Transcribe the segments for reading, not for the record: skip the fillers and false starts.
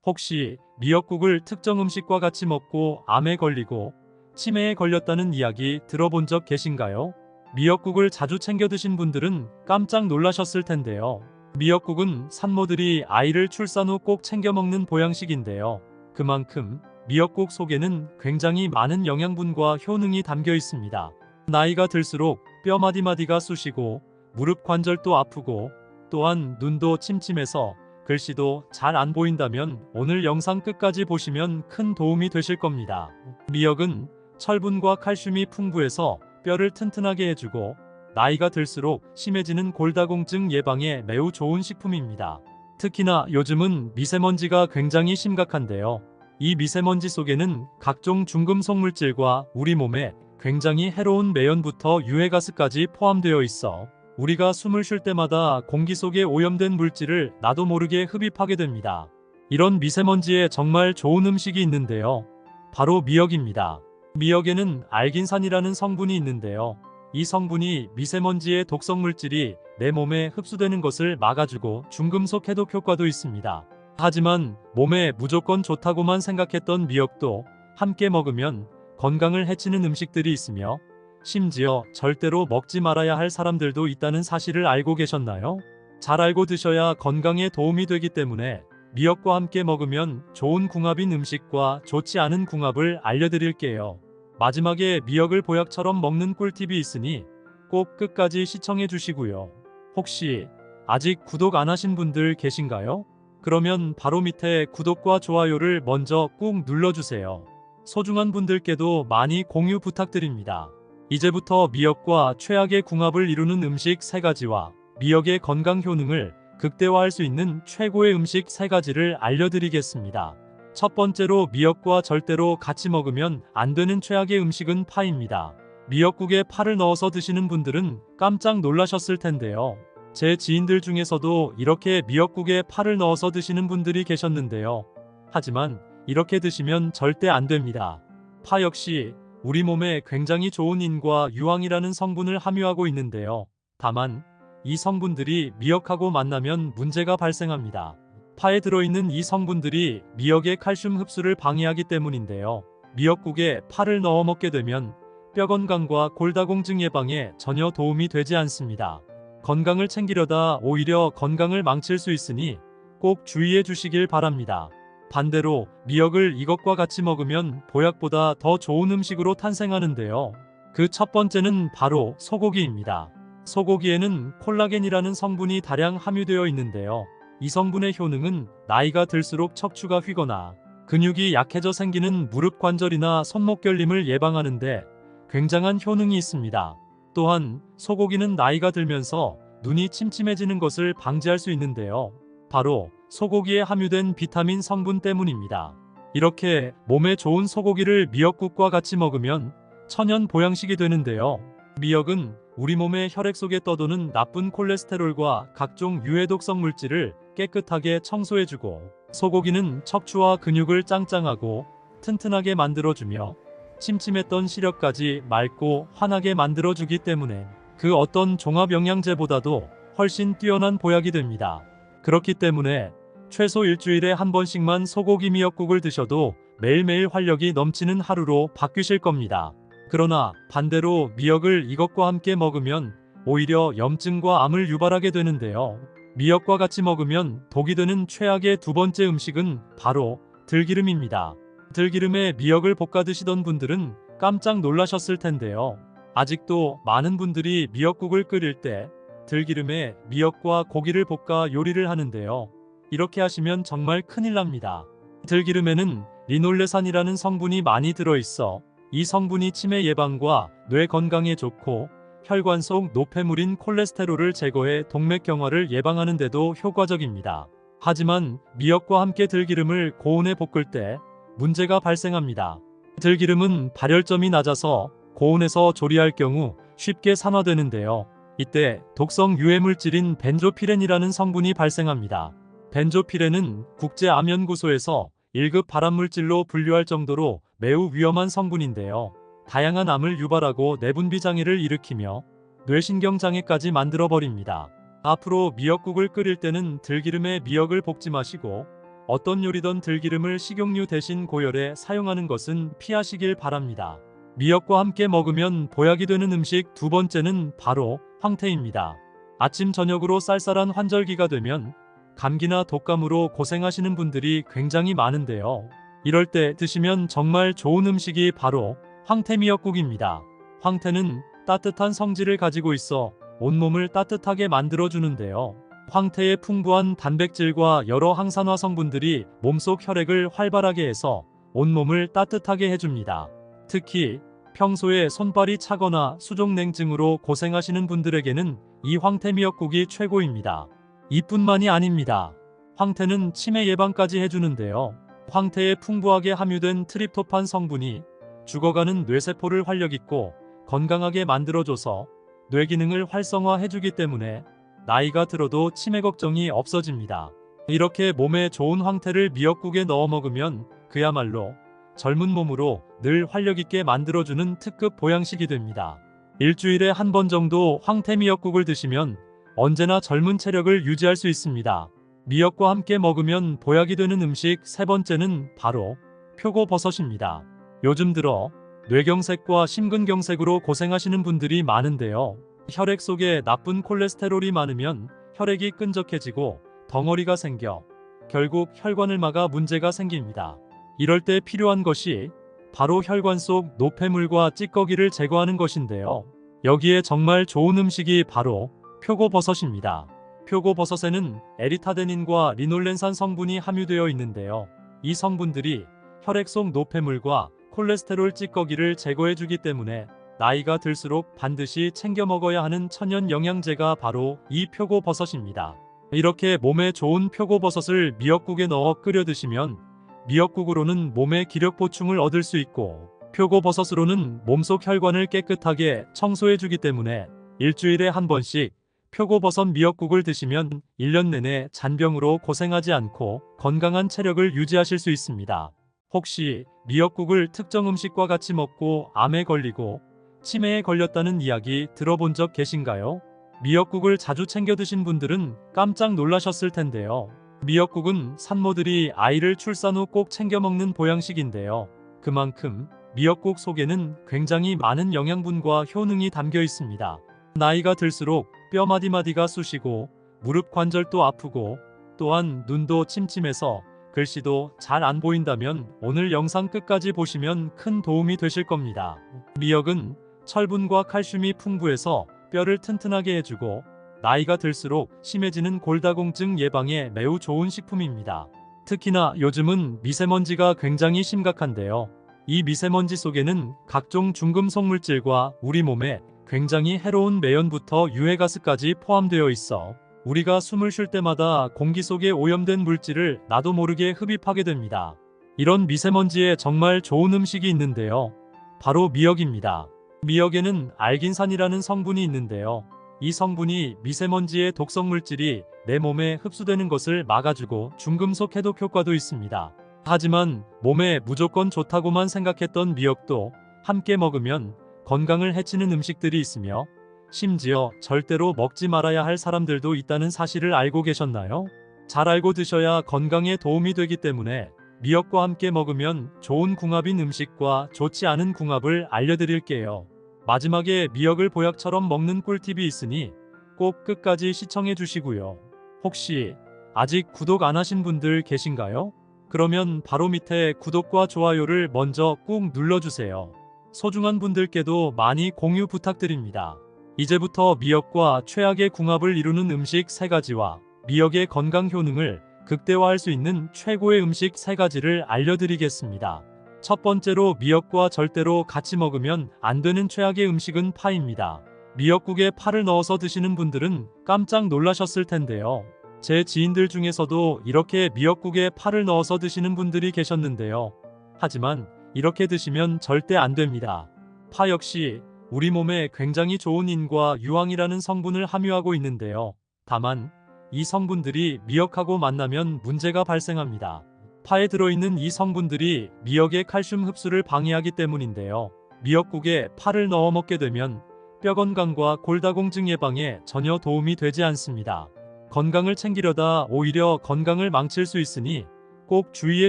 혹시 미역국을 특정 음식과 같이 먹고 암에 걸리고 치매에 걸렸다는 이야기 들어본 적 계신가요? 미역국을 자주 챙겨 드신 분들은 깜짝 놀라셨을 텐데요. 미역국은 산모들이 아이를 출산 후 꼭 챙겨 먹는 보양식인데요. 그만큼 미역국 속에는 굉장히 많은 영양분과 효능이 담겨 있습니다. 나이가 들수록 뼈 마디마디가 쑤시고 무릎 관절도 아프고 또한 눈도 침침해서 글씨도 잘 안 보인다면 오늘 영상 끝까지 보시면 큰 도움이 되실 겁니다. 미역은 철분과 칼슘이 풍부해서 뼈를 튼튼하게 해주고 나이가 들수록 심해지는 골다공증 예방에 매우 좋은 식품입니다. 특히나 요즘은 미세먼지가 굉장히 심각한데요. 이 미세먼지 속에는 각종 중금속 물질과 우리 몸에 굉장히 해로운 매연부터 유해가스까지 포함되어 있어 우리가 숨을 쉴 때마다 공기 속에 오염된 물질을 나도 모르게 흡입하게 됩니다. 이런 미세먼지에 정말 좋은 음식이 있는데요. 바로 미역입니다. 미역에는 알긴산이라는 성분이 있는데요. 이 성분이 미세먼지의 독성 물질이 내 몸에 흡수되는 것을 막아주고 중금속 해독 효과도 있습니다. 하지만 몸에 무조건 좋다고만 생각했던 미역도 함께 먹으면 건강을 해치는 음식들이 있으며 심지어 절대로 먹지 말아야 할 사람들도 있다는 사실을 알고 계셨나요? 잘 알고 드셔야 건강에 도움이 되기 때문에 미역과 함께 먹으면 좋은 궁합인 음식과 좋지 않은 궁합을 알려드릴게요. 마지막에 미역을 보약처럼 먹는 꿀팁이 있으니 꼭 끝까지 시청해 주시고요. 혹시 아직 구독 안 하신 분들 계신가요? 그러면 바로 밑에 구독과 좋아요를 먼저 꾹 눌러주세요. 소중한 분들께도 많이 공유 부탁드립니다. 이제부터 미역과 최악의 궁합을 이루는 음식 3가지와 미역의 건강 효능을 극대화할 수 있는 최고의 음식 3가지를 알려드리겠습니다. 첫 번째로 미역과 절대로 같이 먹으면 안 되는 최악의 음식은 파입니다. 미역국에 파를 넣어서 드시는 분들은 깜짝 놀라셨을 텐데요. 제 지인들 중에서도 이렇게 미역국에 파를 넣어서 드시는 분들이 계셨는데요. 하지만 이렇게 드시면 절대 안 됩니다. 파 역시 우리 몸에 굉장히 좋은 인과 유황이라는 성분을 함유하고 있는데요. 다만 이 성분들이 미역하고 만나면 문제가 발생합니다. 파에 들어있는 이 성분들이 미역의 칼슘 흡수를 방해하기 때문인데요. 미역국에 파를 넣어 먹게 되면 뼈 건강과 골다공증 예방에 전혀 도움이 되지 않습니다. 건강을 챙기려다 오히려 건강을 망칠 수 있으니 꼭 주의해 주시길 바랍니다. 반대로 미역을 이것과 같이 먹으면 보약보다 더 좋은 음식으로 탄생하는데요. 그 첫 번째는 바로 소고기입니다. 소고기에는 콜라겐이라는 성분이 다량 함유되어 있는데요. 이 성분의 효능은 나이가 들수록 척추가 휘거나 근육이 약해져 생기는 무릎 관절이나 손목 결림을 예방하는데 굉장한 효능이 있습니다. 또한 소고기는 나이가 들면서 눈이 침침해지는 것을 방지할 수 있는데요. 바로 소고기에 함유된 비타민 성분 때문입니다. 이렇게 몸에 좋은 소고기를 미역국과 같이 먹으면 천연 보양식이 되는데요. 미역은 우리 몸의 혈액 속에 떠도는 나쁜 콜레스테롤과 각종 유해 독성 물질을 깨끗하게 청소해주고 소고기는 척추와 근육을 짱짱하고 튼튼하게 만들어주며 침침했던 시력까지 맑고 환하게 만들어주기 때문에 그 어떤 종합 영양제보다도 훨씬 뛰어난 보약이 됩니다. 그렇기 때문에 최소 일주일에 한 번씩만 소고기 미역국을 드셔도 매일매일 활력이 넘치는 하루로 바뀌실 겁니다. 그러나 반대로 미역을 이것과 함께 먹으면 오히려 염증과 암을 유발하게 되는데요. 미역과 같이 먹으면 독이 되는 최악의 두 번째 음식은 바로 들기름입니다. 들기름에 미역을 볶아 드시던 분들은 깜짝 놀라셨을 텐데요. 아직도 많은 분들이 미역국을 끓일 때 들기름에 미역과 고기를 볶아 요리를 하는데요. 이렇게 하시면 정말 큰일 납니다. 들기름에는 리놀레산이라는 성분이 많이 들어있어 이 성분이 치매 예방과 뇌 건강에 좋고 혈관 속 노폐물인 콜레스테롤을 제거해 동맥경화를 예방하는 데도 효과적입니다. 하지만 미역과 함께 들기름을 고온에 볶을 때 문제가 발생합니다. 들기름은 발열점이 낮아서 고온에서 조리할 경우 쉽게 산화되는데요. 이때 독성 유해물질인 벤조피렌이라는 성분이 발생합니다. 벤조피렌은 국제암연구소에서 1급 발암물질로 분류할 정도로 매우 위험한 성분인데요. 다양한 암을 유발하고 내분비 장애를 일으키며 뇌신경 장애까지 만들어버립니다. 앞으로 미역국을 끓일 때는 들기름에 미역을 볶지 마시고 어떤 요리든 들기름을 식용유 대신 고열에 사용하는 것은 피하시길 바랍니다. 미역과 함께 먹으면 보약이 되는 음식 두 번째는 바로 황태입니다. 아침 저녁으로 쌀쌀한 환절기가 되면 감기나 독감으로 고생하시는 분들이 굉장히 많은데요. 이럴 때 드시면 정말 좋은 음식이 바로 황태 미역국입니다. 황태는 따뜻한 성질을 가지고 있어 온몸을 따뜻하게 만들어주는데요. 황태의 풍부한 단백질과 여러 항산화 성분들이 몸속 혈액을 활발하게 해서 온몸을 따뜻하게 해줍니다. 특히 평소에 손발이 차거나 수족냉증으로 고생하시는 분들에게는 이 황태 미역국이 최고입니다. 이뿐만이 아닙니다. 황태는 치매 예방까지 해주는데요. 황태에 풍부하게 함유된 트립토판 성분이 죽어가는 뇌세포를 활력있고 건강하게 만들어줘서 뇌 기능을 활성화해주기 때문에 나이가 들어도 치매 걱정이 없어집니다. 이렇게 몸에 좋은 황태를 미역국에 넣어 먹으면 그야말로 젊은 몸으로 늘 활력있게 만들어주는 특급 보양식이 됩니다. 일주일에 한 번 정도 황태 미역국을 드시면 언제나 젊은 체력을 유지할 수 있습니다. 미역과 함께 먹으면 보약이 되는 음식 세 번째는 바로 표고버섯입니다. 요즘 들어 뇌경색과 심근경색으로 고생하시는 분들이 많은데요. 혈액 속에 나쁜 콜레스테롤이 많으면 혈액이 끈적해지고 덩어리가 생겨 결국 혈관을 막아 문제가 생깁니다. 이럴 때 필요한 것이 바로 혈관 속 노폐물과 찌꺼기를 제거하는 것인데요. 여기에 정말 좋은 음식이 바로 표고버섯입니다. 표고버섯에는 에리타데닌과 리놀렌산 성분이 함유되어 있는데요. 이 성분들이 혈액 속 노폐물과 콜레스테롤 찌꺼기를 제거해주기 때문에 나이가 들수록 반드시 챙겨 먹어야 하는 천연 영양제가 바로 이 표고버섯입니다. 이렇게 몸에 좋은 표고버섯을 미역국에 넣어 끓여 드시면 미역국으로는 몸의 기력 보충을 얻을 수 있고 표고버섯으로는 몸속 혈관을 깨끗하게 청소해주기 때문에 일주일에 한 번씩 표고버섯 미역국을 드시면 1년 내내 잔병으로 고생하지 않고 건강한 체력을 유지하실 수 있습니다. 혹시 미역국을 특정 음식과 같이 먹고 암에 걸리고 치매에 걸렸다는 이야기 들어본 적 계신가요? 미역국을 자주 챙겨 드신 분들은 깜짝 놀라셨을 텐데요. 미역국은 산모들이 아이를 출산 후 꼭 챙겨 먹는 보양식인데요. 그만큼 미역국 속에는 굉장히 많은 영양분과 효능이 담겨 있습니다. 나이가 들수록 뼈 마디마디가 쑤시고 무릎 관절도 아프고 또한 눈도 침침해서 글씨도 잘 안 보인다면 오늘 영상 끝까지 보시면 큰 도움이 되실 겁니다. 미역은 철분과 칼슘이 풍부해서 뼈를 튼튼하게 해주고 나이가 들수록 심해지는 골다공증 예방에 매우 좋은 식품입니다. 특히나 요즘은 미세먼지가 굉장히 심각한데요. 이 미세먼지 속에는 각종 중금속 물질과 우리 몸에 굉장히 해로운 매연부터 유해가스까지 포함되어 있어 우리가 숨을 쉴 때마다 공기 속에 오염된 물질을 나도 모르게 흡입하게 됩니다. 이런 미세먼지에 정말 좋은 음식이 있는데요. 바로 미역입니다. 미역에는 알긴산이라는 성분이 있는데요. 이 성분이 미세먼지의 독성 물질이 내 몸에 흡수되는 것을 막아주고 중금속 해독 효과도 있습니다. 하지만 몸에 무조건 좋다고만 생각했던 미역도 함께 먹으면 건강을 해치는 음식들이 있으며 심지어 절대로 먹지 말아야 할 사람들도 있다는 사실을 알고 계셨나요? 잘 알고 드셔야 건강에 도움이 되기 때문에 미역과 함께 먹으면 좋은 궁합인 음식과 좋지 않은 궁합을 알려드릴게요. 마지막에 미역을 보약처럼 먹는 꿀팁이 있으니 꼭 끝까지 시청해 주시고요. 혹시 아직 구독 안 하신 분들 계신가요? 그러면 바로 밑에 구독과 좋아요를 먼저 꾹 눌러주세요. 소중한 분들께도 많이 공유 부탁드립니다. 이제부터 미역과 최악의 궁합을 이루는 음식 3가지와 미역의 건강 효능을 극대화할 수 있는 최고의 음식 3가지를 알려드리겠습니다. 첫 번째로 미역과 절대로 같이 먹으면 안 되는 최악의 음식은 파입니다. 미역국에 파를 넣어서 드시는 분들은 깜짝 놀라셨을 텐데요. 제 지인들 중에서도 이렇게 미역국에 파를 넣어서 드시는 분들이 계셨는데요. 하지만 이렇게 드시면 절대 안 됩니다. 파 역시 우리 몸에 굉장히 좋은 인과 유황이라는 성분을 함유하고 있는데요. 다만 이 성분들이 미역하고 만나면 문제가 발생합니다. 파에 들어있는 이 성분들이 미역의 칼슘 흡수를 방해하기 때문인데요. 미역국에 파를 넣어 먹게 되면 뼈 건강과 골다공증 예방에 전혀 도움이 되지 않습니다. 건강을 챙기려다 오히려 건강을 망칠 수 있으니 꼭 주의해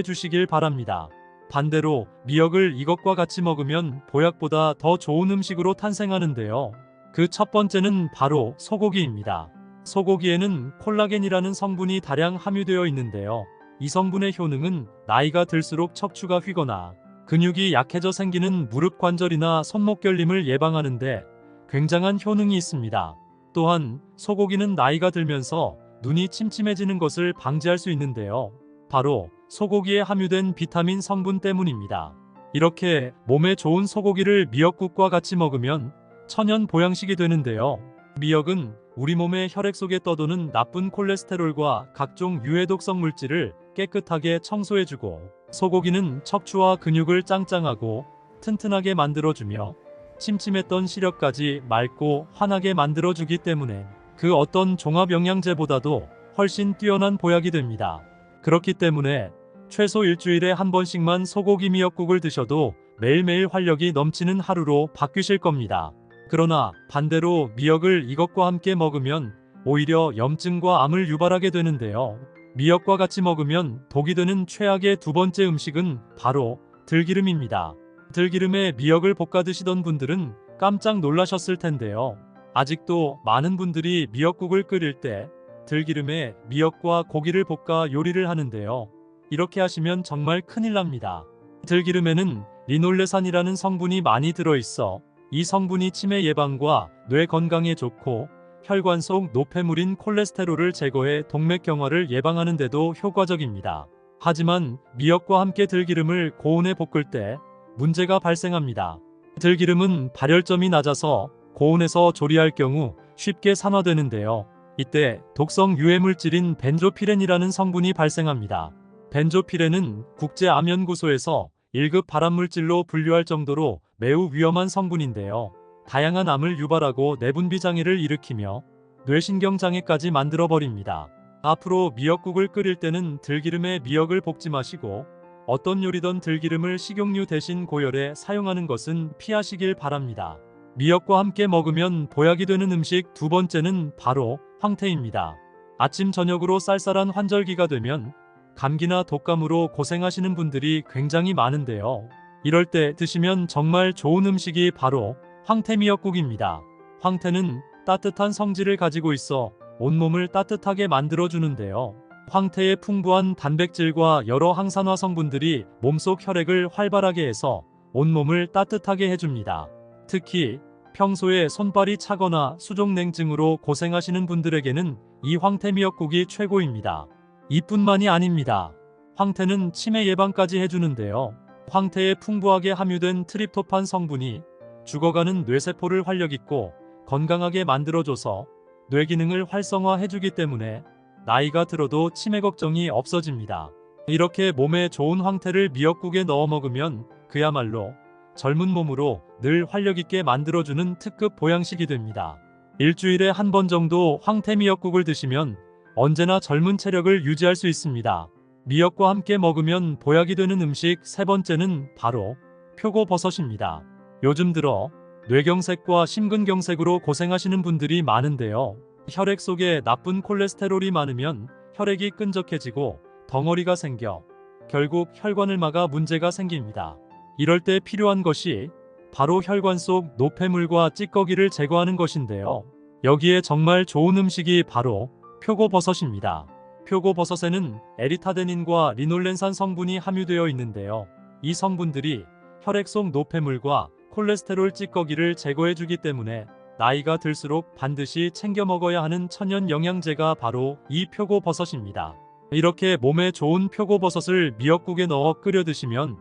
주시길 바랍니다. 반대로 미역을 이것과 같이 먹으면 보약보다 더 좋은 음식으로 탄생하는데요. 그 첫 번째는 바로 소고기입니다. 소고기에는 콜라겐이라는 성분이 다량 함유되어 있는데요. 이 성분의 효능은 나이가 들수록 척추가 휘거나 근육이 약해져 생기는 무릎 관절이나 손목 결림을 예방하는데 굉장한 효능이 있습니다. 또한 소고기는 나이가 들면서 눈이 침침해지는 것을 방지할 수 있는데요. 바로 소고기에 함유된 비타민 성분 때문입니다. 이렇게 몸에 좋은 소고기를 미역국과 같이 먹으면 천연 보양식이 되는데요. 미역은 우리 몸의 혈액 속에 떠도는 나쁜 콜레스테롤과 각종 유해 독성 물질을 깨끗하게 청소해주고, 소고기는 척추와 근육을 짱짱하고 튼튼하게 만들어주며 침침했던 시력까지 맑고 환하게 만들어주기 때문에 그 어떤 종합 영양제보다도 훨씬 뛰어난 보약이 됩니다. 그렇기 때문에 최소 일주일에 한 번씩만 소고기 미역국을 드셔도 매일매일 활력이 넘치는 하루로 바뀌실 겁니다. 그러나 반대로 미역을 이것과 함께 먹으면 오히려 염증과 암을 유발하게 되는데요. 미역과 같이 먹으면 독이 되는 최악의 두 번째 음식은 바로 들기름입니다. 들기름에 미역을 볶아 드시던 분들은 깜짝 놀라셨을 텐데요. 아직도 많은 분들이 미역국을 끓일 때 들기름에 미역과 고기를 볶아 요리를 하는데요. 이렇게 하시면 정말 큰일 납니다. 들기름에는 리놀레산이라는 성분이 많이 들어있어 이 성분이 치매 예방과 뇌 건강에 좋고 혈관 속 노폐물인 콜레스테롤을 제거해 동맥경화를 예방하는 데도 효과적입니다. 하지만 미역과 함께 들기름을 고온에 볶을 때 문제가 발생합니다. 들기름은 발열점이 낮아서 고온에서 조리할 경우 쉽게 산화되는데요. 이때 독성 유해물질인 벤조피렌이라는 성분이 발생합니다. 벤조피렌은 국제암연구소에서 1급 발암물질로 분류할 정도로 매우 위험한 성분인데요. 다양한 암을 유발하고 내분비 장애를 일으키며 뇌신경 장애까지 만들어버립니다. 앞으로 미역국을 끓일 때는 들기름에 미역을 볶지 마시고 어떤 요리든 들기름을 식용유 대신 고열에 사용하는 것은 피하시길 바랍니다. 미역과 함께 먹으면 보약이 되는 음식 두 번째는 바로 황태입니다. 아침 저녁으로 쌀쌀한 환절기가 되면 감기나 독감으로 고생하시는 분들이 굉장히 많은데요. 이럴 때 드시면 정말 좋은 음식이 바로 황태 미역국입니다. 황태는 따뜻한 성질을 가지고 있어 온몸을 따뜻하게 만들어주는데요. 황태의 풍부한 단백질과 여러 항산화 성분들이 몸속 혈액을 활발하게 해서 온몸을 따뜻하게 해줍니다. 특히 평소에 손발이 차거나 수족냉증으로 고생하시는 분들에게는 이 황태 미역국이 최고입니다. 이뿐만이 아닙니다. 황태는 치매 예방까지 해주는데요. 황태에 풍부하게 함유된 트립토판 성분이 죽어가는 뇌세포를 활력있고 건강하게 만들어줘서 뇌 기능을 활성화해주기 때문에 나이가 들어도 치매 걱정이 없어집니다. 이렇게 몸에 좋은 황태를 미역국에 넣어 먹으면 그야말로 젊은 몸으로 늘 활력있게 만들어주는 특급 보양식이 됩니다. 일주일에 한 번 정도 황태 미역국을 드시면 언제나 젊은 체력을 유지할 수 있습니다. 미역과 함께 먹으면 보약이 되는 음식 세 번째는 바로 표고버섯입니다. 요즘 들어 뇌경색과 심근경색으로 고생하시는 분들이 많은데요. 혈액 속에 나쁜 콜레스테롤이 많으면 혈액이 끈적해지고 덩어리가 생겨 결국 혈관을 막아 문제가 생깁니다. 이럴 때 필요한 것이 바로 혈관 속 노폐물과 찌꺼기를 제거하는 것인데요. 여기에 정말 좋은 음식이 바로 표고버섯입니다. 표고버섯에는 에리타데닌과 리놀렌산 성분이 함유되어 있는데요. 이 성분들이 혈액 속 노폐물과 콜레스테롤 찌꺼기를 제거해주기 때문에 나이가 들수록 반드시 챙겨 먹어야 하는 천연 영양제가 바로 이 표고버섯입니다. 이렇게 몸에 좋은 표고버섯을 미역국에 넣어 끓여 드시면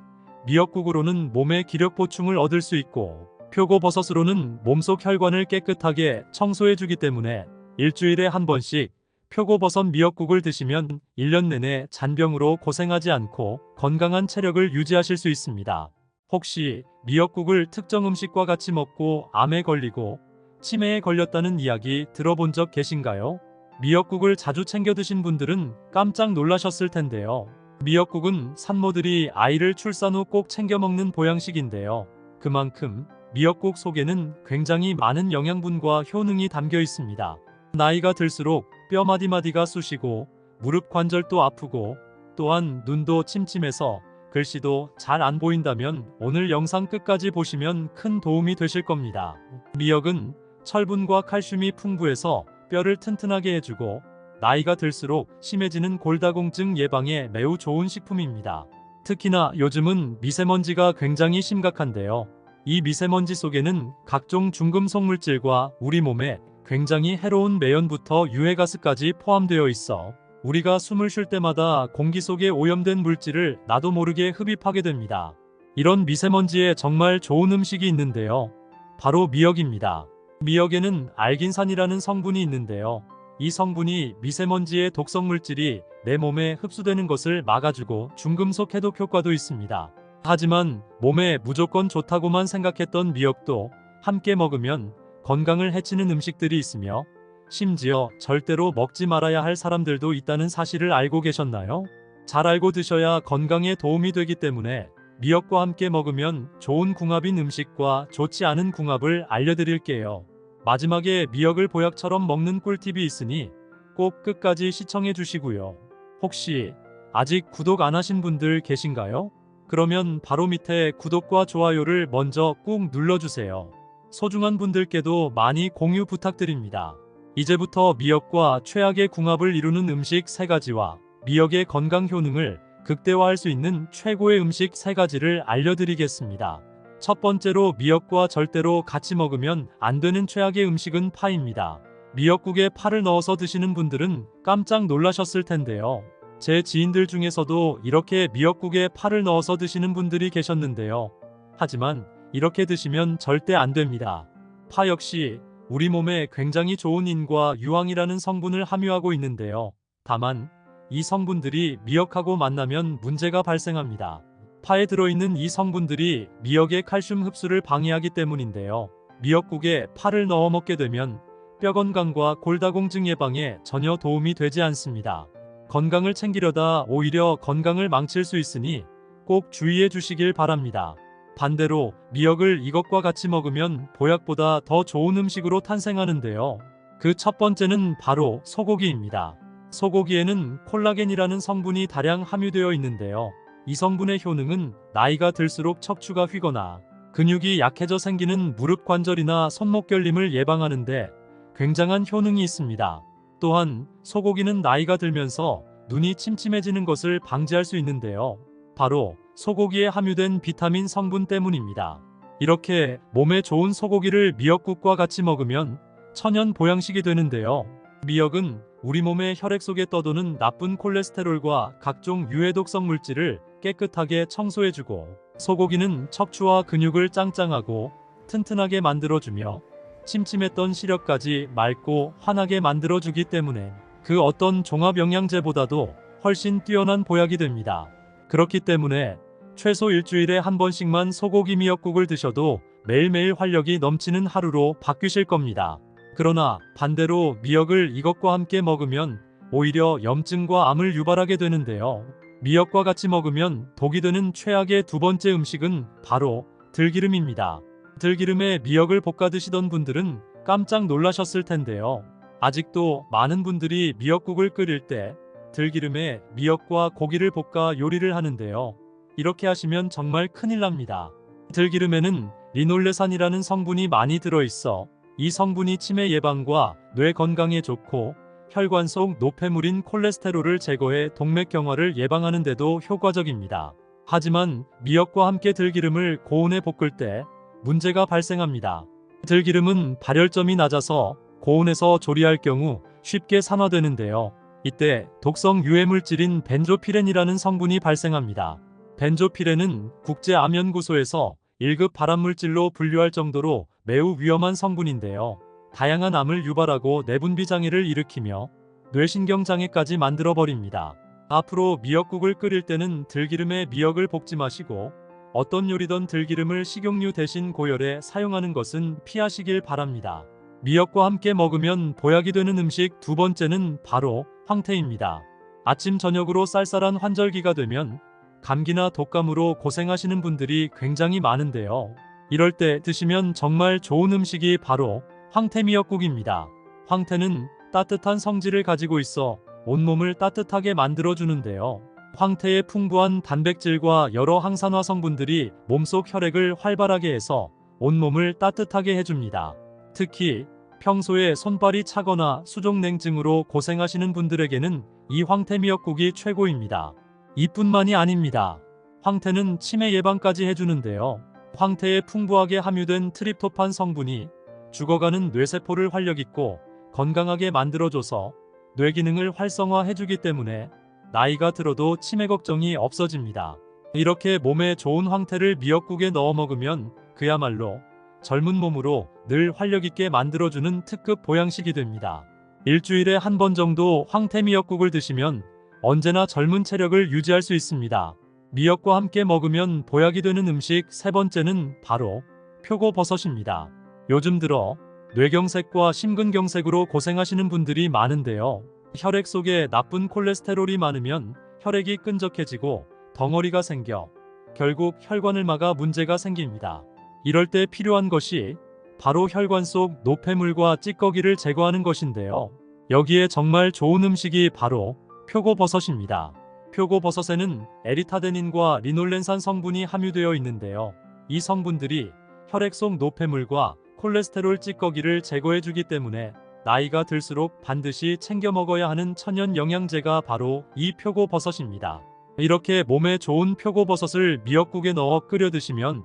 미역국으로는 몸의 기력 보충을 얻을 수 있고 표고버섯으로는 몸속 혈관을 깨끗하게 청소해주기 때문에 일주일에 한 번씩 표고버섯 미역국을 드시면 1년 내내 잔병으로 고생하지 않고 건강한 체력을 유지하실 수 있습니다. 혹시 미역국을 특정 음식과 같이 먹고 암에 걸리고 치매에 걸렸다는 이야기 들어본 적 계신가요? 미역국을 자주 챙겨 드신 분들은 깜짝 놀라셨을 텐데요. 미역국은 산모들이 아이를 출산 후 꼭 챙겨 먹는 보양식인데요. 그만큼 미역국 속에는 굉장히 많은 영양분과 효능이 담겨 있습니다. 나이가 들수록 뼈 마디마디가 쑤시고 무릎 관절도 아프고 또한 눈도 침침해서 글씨도 잘 안 보인다면 오늘 영상 끝까지 보시면 큰 도움이 되실 겁니다. 미역은 철분과 칼슘이 풍부해서 뼈를 튼튼하게 해주고 나이가 들수록 심해지는 골다공증 예방에 매우 좋은 식품입니다. 특히나 요즘은 미세먼지가 굉장히 심각한데요. 이 미세먼지 속에는 각종 중금속 물질과 우리 몸에 굉장히 해로운 매연부터 유해가스까지 포함되어 있어 우리가 숨을 쉴 때마다 공기 속에 오염된 물질을 나도 모르게 흡입하게 됩니다. 이런 미세먼지에 정말 좋은 음식이 있는데요. 바로 미역입니다. 미역에는 알긴산이라는 성분이 있는데요. 이 성분이 미세먼지의 독성 물질이 내 몸에 흡수되는 것을 막아주고 중금속 해독 효과도 있습니다. 하지만 몸에 무조건 좋다고만 생각했던 미역도 함께 먹으면 건강을 해치는 음식들이 있으며 심지어 절대로 먹지 말아야 할 사람들도 있다는 사실을 알고 계셨나요? 잘 알고 드셔야 건강에 도움이 되기 때문에 미역과 함께 먹으면 좋은 궁합인 음식과 좋지 않은 궁합을 알려드릴게요. 마지막에 미역을 보약처럼 먹는 꿀팁이 있으니 꼭 끝까지 시청해 주시고요. 혹시 아직 구독 안 하신 분들 계신가요? 그러면 바로 밑에 구독과 좋아요를 먼저 꾹 눌러주세요. 소중한 분들께도 많이 공유 부탁드립니다. 이제부터 미역과 최악의 궁합을 이루는 음식 3가지와 미역의 건강 효능을 극대화할 수 있는 최고의 음식 3가지를 알려드리겠습니다. 첫 번째로 미역과 절대로 같이 먹으면 안 되는 최악의 음식은 파입니다. 미역국에 파를 넣어서 드시는 분들은 깜짝 놀라셨을 텐데요. 제 지인들 중에서도 이렇게 미역국에 파를 넣어서 드시는 분들이 계셨는데요. 하지만 이렇게 드시면 절대 안 됩니다. 파 역시 우리 몸에 굉장히 좋은 인과 유황이라는 성분을 함유하고 있는데요. 다만 이 성분들이 미역하고 만나면 문제가 발생합니다. 파에 들어있는 이 성분들이 미역의 칼슘 흡수를 방해하기 때문인데요. 미역국에 파를 넣어 먹게 되면 뼈 건강과 골다공증 예방에 전혀 도움이 되지 않습니다. 건강을 챙기려다 오히려 건강을 망칠 수 있으니 꼭 주의해 주시길 바랍니다. 반대로 미역을 이것과 같이 먹으면 보약보다 더 좋은 음식으로 탄생하는데요. 그 첫 번째는 바로 소고기입니다. 소고기에는 콜라겐이라는 성분이 다량 함유되어 있는데요. 이 성분의 효능은 나이가 들수록 척추가 휘거나 근육이 약해져 생기는 무릎 관절이나 손목 결림을 예방하는데 굉장한 효능이 있습니다. 또한 소고기는 나이가 들면서 눈이 침침해지는 것을 방지할 수 있는데요. 바로 소고기에 함유된 비타민 성분 때문입니다. 이렇게 몸에 좋은 소고기를 미역국과 같이 먹으면 천연 보양식이 되는데요. 미역은 우리 몸의 혈액 속에 떠도는 나쁜 콜레스테롤과 각종 유해독성 물질을 깨끗하게 청소해주고 소고기는 척추와 근육을 짱짱하고 튼튼하게 만들어주며 침침했던 시력까지 맑고 환하게 만들어주기 때문에 그 어떤 종합영양제보다도 훨씬 뛰어난 보약이 됩니다. 그렇기 때문에 최소 일주일에 한 번씩만 소고기 미역국을 드셔도 매일매일 활력이 넘치는 하루로 바뀌실 겁니다. 그러나 반대로 미역을 이것과 함께 먹으면 오히려 염증과 암을 유발하게 되는데요. 미역과 같이 먹으면 독이 되는 최악의 두 번째 음식은 바로 들기름입니다. 들기름에 미역을 볶아 드시던 분들은 깜짝 놀라셨을 텐데요. 아직도 많은 분들이 미역국을 끓일 때 들기름에 미역과 고기를 볶아 요리를 하는데요. 이렇게 하시면 정말 큰일 납니다. 들기름에는 리놀레산이라는 성분이 많이 들어있어 이 성분이 치매 예방과 뇌 건강에 좋고 혈관 속 노폐물인 콜레스테롤을 제거해 동맥경화를 예방하는 데도 효과적입니다. 하지만 미역과 함께 들기름을 고온에 볶을 때 문제가 발생합니다. 들기름은 발열점이 낮아서 고온에서 조리할 경우 쉽게 산화되는데요. 이때 독성 유해물질인 벤조피렌이라는 성분이 발생합니다. 벤조피렌은 국제암연구소에서 1급 발암물질로 분류할 정도로 매우 위험한 성분인데요. 다양한 암을 유발하고 내분비 장애를 일으키며 뇌신경장애까지 만들어버립니다. 앞으로 미역국을 끓일 때는 들기름에 미역을 볶지 마시고 어떤 요리든 들기름을 식용유 대신 고열에 사용하는 것은 피하시길 바랍니다. 미역과 함께 먹으면 보약이 되는 음식 두 번째는 바로 황태입니다. 아침 저녁으로 쌀쌀한 환절기가 되면 감기나 독감으로 고생하시는 분들이 굉장히 많은데요. 이럴 때 드시면 정말 좋은 음식이 바로 황태미역국입니다. 황태는 따뜻한 성질을 가지고 있어 온몸을 따뜻하게 만들어주는데요. 황태의 풍부한 단백질과 여러 항산화 성분들이 몸속 혈액을 활발하게 해서 온몸을 따뜻하게 해줍니다. 특히 평소에 손발이 차거나 수족냉증으로 고생하시는 분들에게는 이 황태 미역국이 최고입니다. 이뿐만이 아닙니다. 황태는 치매 예방까지 해주는데요. 황태에 풍부하게 함유된 트립토판 성분이 죽어가는 뇌세포를 활력있고 건강하게 만들어줘서 뇌 기능을 활성화해주기 때문에 나이가 들어도 치매 걱정이 없어집니다. 이렇게 몸에 좋은 황태를 미역국에 넣어 먹으면 그야말로 젊은 몸으로 늘 활력있게 만들어주는 특급 보양식이 됩니다. 일주일에 한 번 정도 황태 미역국을 드시면 언제나 젊은 체력을 유지할 수 있습니다. 미역과 함께 먹으면 보약이 되는 음식 세 번째는 바로 표고버섯입니다. 요즘 들어 뇌경색과 심근경색으로 고생하시는 분들이 많은데요. 혈액 속에 나쁜 콜레스테롤이 많으면 혈액이 끈적해지고 덩어리가 생겨 결국 혈관을 막아 문제가 생깁니다. 이럴 때 필요한 것이 바로 혈관 속 노폐물과 찌꺼기를 제거하는 것인데요. 여기에 정말 좋은 음식이 바로 표고버섯입니다. 표고버섯에는 에리타데닌과 리놀렌산 성분이 함유되어 있는데요. 이 성분들이 혈액 속 노폐물과 콜레스테롤 찌꺼기를 제거해주기 때문에 나이가 들수록 반드시 챙겨 먹어야 하는 천연 영양제가 바로 이 표고버섯입니다. 이렇게 몸에 좋은 표고버섯을 미역국에 넣어 끓여 드시면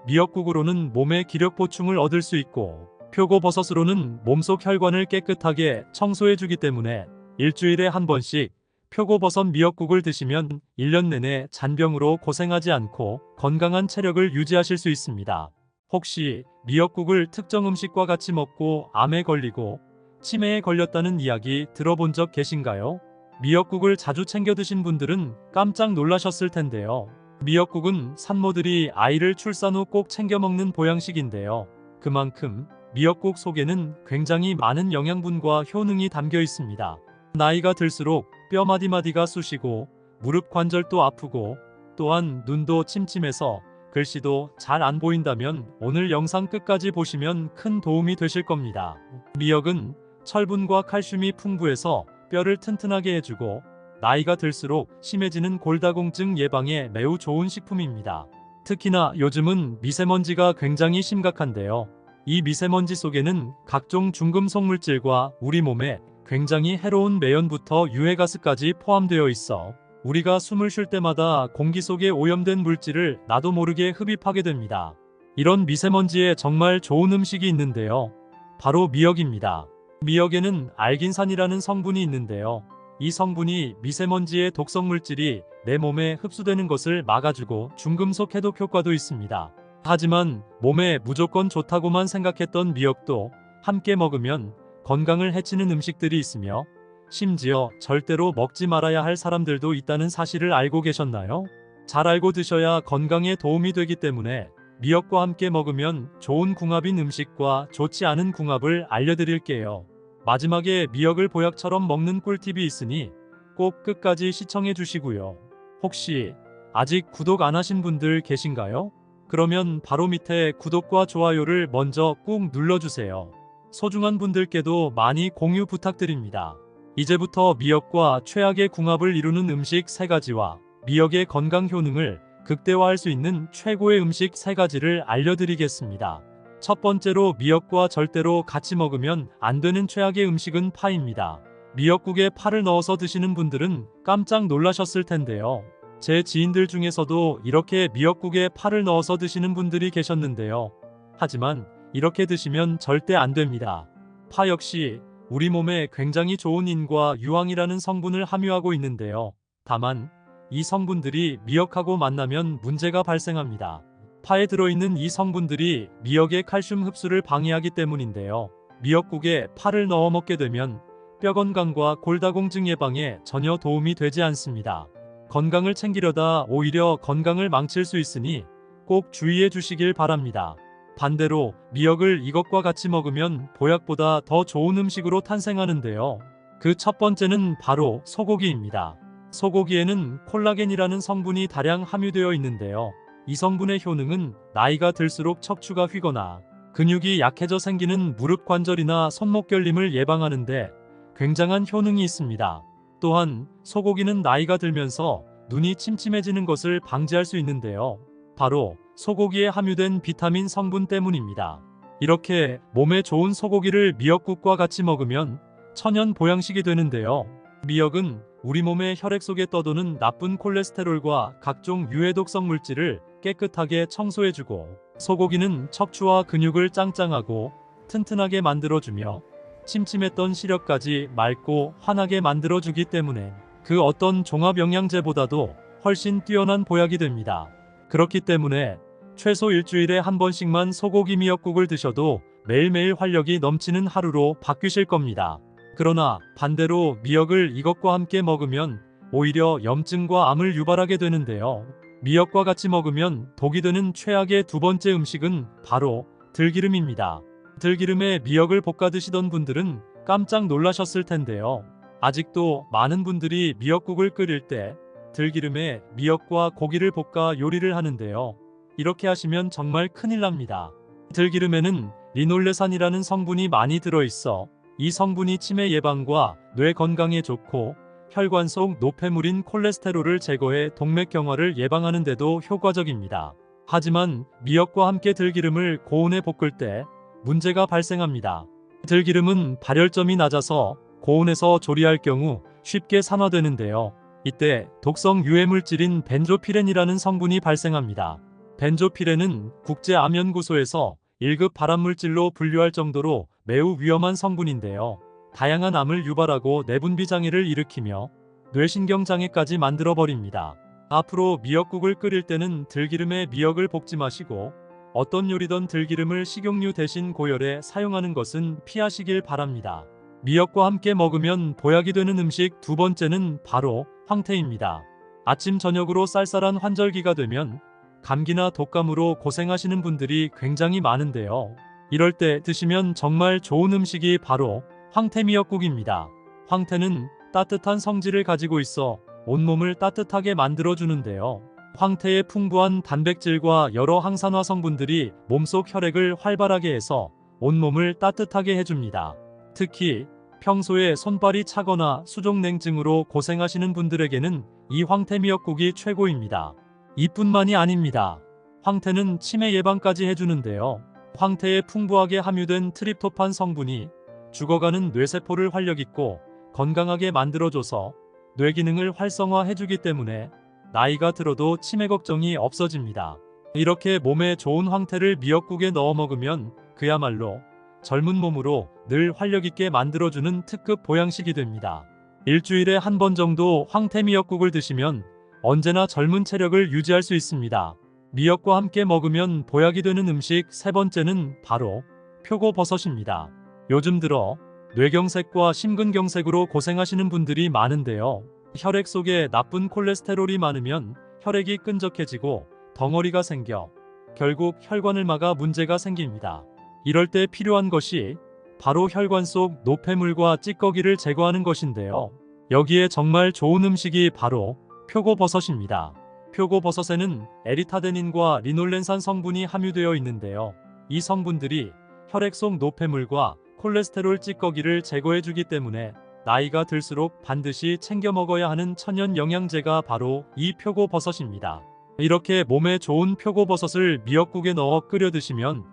미역국으로는 몸에 기력 보충을 얻을 수 있고 표고버섯으로는 몸속 혈관을 깨끗하게 청소해주기 때문에 일주일에 한 번씩 표고버섯 미역국을 드시면 1년 내내 잔병으로 고생하지 않고 건강한 체력을 유지하실 수 있습니다. 혹시 미역국을 특정 음식과 같이 먹고 암에 걸리고 치매에 걸렸다는 이야기 들어본 적 계신가요? 미역국을 자주 챙겨 드신 분들은 깜짝 놀라셨을 텐데요. 미역국은 산모들이 아이를 출산 후 꼭 챙겨 먹는 보양식인데요. 그만큼 미역국 속에는 굉장히 많은 영양분과 효능이 담겨 있습니다. 나이가 들수록 뼈 마디마디가 쑤시고 무릎 관절도 아프고 또한 눈도 침침해서 글씨도 잘 안 보인다면 오늘 영상 끝까지 보시면 큰 도움이 되실 겁니다. 미역은 철분과 칼슘이 풍부해서 뼈를 튼튼하게 해주고 나이가 들수록 심해지는 골다공증 예방에 매우 좋은 식품입니다. 특히나 요즘은 미세먼지가 굉장히 심각한데요. 이 미세먼지 속에는 각종 중금속 물질과 우리 몸에 굉장히 해로운 매연부터 유해가스까지 포함되어 있어 우리가 숨을 쉴 때마다 공기 속에 오염된 물질을 나도 모르게 흡입하게 됩니다. 이런 미세먼지에 정말 좋은 음식이 있는데요. 바로 미역입니다. 미역에는 알긴산이라는 성분이 있는데요. 이 성분이 미세먼지의 독성 물질이 내 몸에 흡수되는 것을 막아주고 중금속 해독 효과도 있습니다. 하지만 몸에 무조건 좋다고만 생각했던 미역도 함께 먹으면 건강을 해치는 음식들이 있으며 심지어 절대로 먹지 말아야 할 사람들도 있다는 사실을 알고 계셨나요? 잘 알고 드셔야 건강에 도움이 되기 때문에 미역과 함께 먹으면 좋은 궁합인 음식과 좋지 않은 궁합을 알려드릴게요. 마지막에 미역을 보약처럼 먹는 꿀팁이 있으니 꼭 끝까지 시청해 주시고요. 혹시 아직 구독 안 하신 분들 계신가요? 그러면 바로 밑에 구독과 좋아요를 먼저 꾹 눌러주세요. 소중한 분들께도 많이 공유 부탁드립니다. 이제부터 미역과 최악의 궁합을 이루는 음식 3가지와 미역의 건강 효능을 극대화할 수 있는 최고의 음식 3가지를 알려드리겠습니다. 첫 번째로 미역과 절대로 같이 먹으면 안 되는 최악의 음식은 파입니다. 미역국에 파를 넣어서 드시는 분들은 깜짝 놀라셨을 텐데요. 제 지인들 중에서도 이렇게 미역국에 파를 넣어서 드시는 분들이 계셨는데요. 하지만 이렇게 드시면 절대 안 됩니다. 파 역시 우리 몸에 굉장히 좋은 인과 유황이라는 성분을 함유하고 있는데요. 다만 이 성분들이 미역하고 만나면 문제가 발생합니다. 파에 들어있는 이 성분들이 미역의 칼슘 흡수를 방해하기 때문인데요. 미역국에 파를 넣어 먹게 되면 뼈 건강과 골다공증 예방에 전혀 도움이 되지 않습니다. 건강을 챙기려다 오히려 건강을 망칠 수 있으니 꼭 주의해 주시길 바랍니다. 반대로 미역을 이것과 같이 먹으면 보약보다 더 좋은 음식으로 탄생하는데요. 그 첫 번째는 바로 소고기입니다. 소고기에는 콜라겐이라는 성분이 다량 함유되어 있는데요. 이 성분의 효능은 나이가 들수록 척추가 휘거나 근육이 약해져 생기는 무릎 관절이나 손목 결림을 예방하는데 굉장한 효능이 있습니다. 또한 소고기는 나이가 들면서 눈이 침침해지는 것을 방지할 수 있는데요. 바로 소고기에 함유된 비타민 성분 때문입니다. 이렇게 몸에 좋은 소고기를 미역국과 같이 먹으면 천연 보양식이 되는데요. 미역은 우리 몸의 혈액 속에 떠도는 나쁜 콜레스테롤과 각종 유해독성 물질을 깨끗하게 청소해주고, 소고기는 척추와 근육을 짱짱하고 튼튼하게 만들어주며 침침했던 시력까지 맑고 환하게 만들어주기 때문에 그 어떤 종합 영양제보다도 훨씬 뛰어난 보약이 됩니다. 그렇기 때문에 최소 일주일에 한 번씩만 소고기 미역국을 드셔도 매일매일 활력이 넘치는 하루로 바뀌실 겁니다. 그러나 반대로 미역을 이것과 함께 먹으면 오히려 염증과 암을 유발하게 되는데요. 미역과 같이 먹으면 독이 되는 최악의 두 번째 음식은 바로 들기름입니다. 들기름에 미역을 볶아 드시던 분들은 깜짝 놀라셨을 텐데요. 아직도 많은 분들이 미역국을 끓일 때 들기름에 미역과 고기를 볶아 요리를 하는데요. 이렇게 하시면 정말 큰일 납니다. 들기름에는 리놀레산이라는 성분이 많이 들어있어 이 성분이 치매 예방과 뇌 건강에 좋고 혈관 속 노폐물인 콜레스테롤을 제거해 동맥경화를 예방하는 데도 효과적입니다. 하지만 미역과 함께 들기름을 고온에 볶을 때 문제가 발생합니다. 들기름은 발열점이 낮아서 고온에서 조리할 경우 쉽게 산화되는데요. 이때 독성 유해물질인 벤조피렌이라는 성분이 발생합니다. 벤조피렌은 국제암연구소에서 1급 발암물질로 분류할 정도로 매우 위험한 성분인데요. 다양한 암을 유발하고 내분비 장애를 일으키며 뇌신경 장애까지 만들어버립니다. 앞으로 미역국을 끓일 때는 들기름에 미역을 볶지 마시고 어떤 요리든 들기름을 식용유 대신 고열에 사용하는 것은 피하시길 바랍니다. 미역과 함께 먹으면 보약이 되는 음식 두 번째는 바로 황태입니다. 아침 저녁으로 쌀쌀한 환절기가 되면 감기나 독감으로 고생하시는 분들이 굉장히 많은데요. 이럴 때 드시면 정말 좋은 음식이 바로 황태 미역국입니다. 황태는 따뜻한 성질을 가지고 있어 온몸을 따뜻하게 만들어주는데요. 황태의 풍부한 단백질과 여러 항산화 성분들이 몸속 혈액을 활발하게 해서 온몸을 따뜻하게 해줍니다. 특히 평소에 손발이 차거나 수족냉증으로 고생하시는 분들에게는 이 황태 미역국이 최고입니다. 이뿐만이 아닙니다. 황태는 치매 예방까지 해주는데요. 황태에 풍부하게 함유된 트립토판 성분이 죽어가는 뇌세포를 활력있고 건강하게 만들어줘서 뇌 기능을 활성화해주기 때문에 나이가 들어도 치매 걱정이 없어집니다. 이렇게 몸에 좋은 황태를 미역국에 넣어 먹으면 그야말로 젊은 몸으로 늘 활력있게 만들어주는 특급 보양식이 됩니다. 일주일에 한 번 정도 황태 미역국을 드시면 언제나 젊은 체력을 유지할 수 있습니다. 미역과 함께 먹으면 보약이 되는 음식 세 번째는 바로 표고버섯입니다. 요즘 들어 뇌경색과 심근경색으로 고생하시는 분들이 많은데요. 혈액 속에 나쁜 콜레스테롤이 많으면 혈액이 끈적해지고 덩어리가 생겨 결국 혈관을 막아 문제가 생깁니다. 이럴 때 필요한 것이 바로 혈관 속 노폐물과 찌꺼기를 제거하는 것인데요. 여기에 정말 좋은 음식이 바로 표고버섯입니다. 표고버섯에는 에리타데닌과 리놀렌산 성분이 함유되어 있는데요. 이 성분들이 혈액 속 노폐물과 콜레스테롤 찌꺼기를 제거해주기 때문에 나이가 들수록 반드시 챙겨 먹어야 하는 천연 영양제가 바로 이 표고버섯입니다. 이렇게 몸에 좋은 표고버섯을 미역국에 넣어 끓여 드시면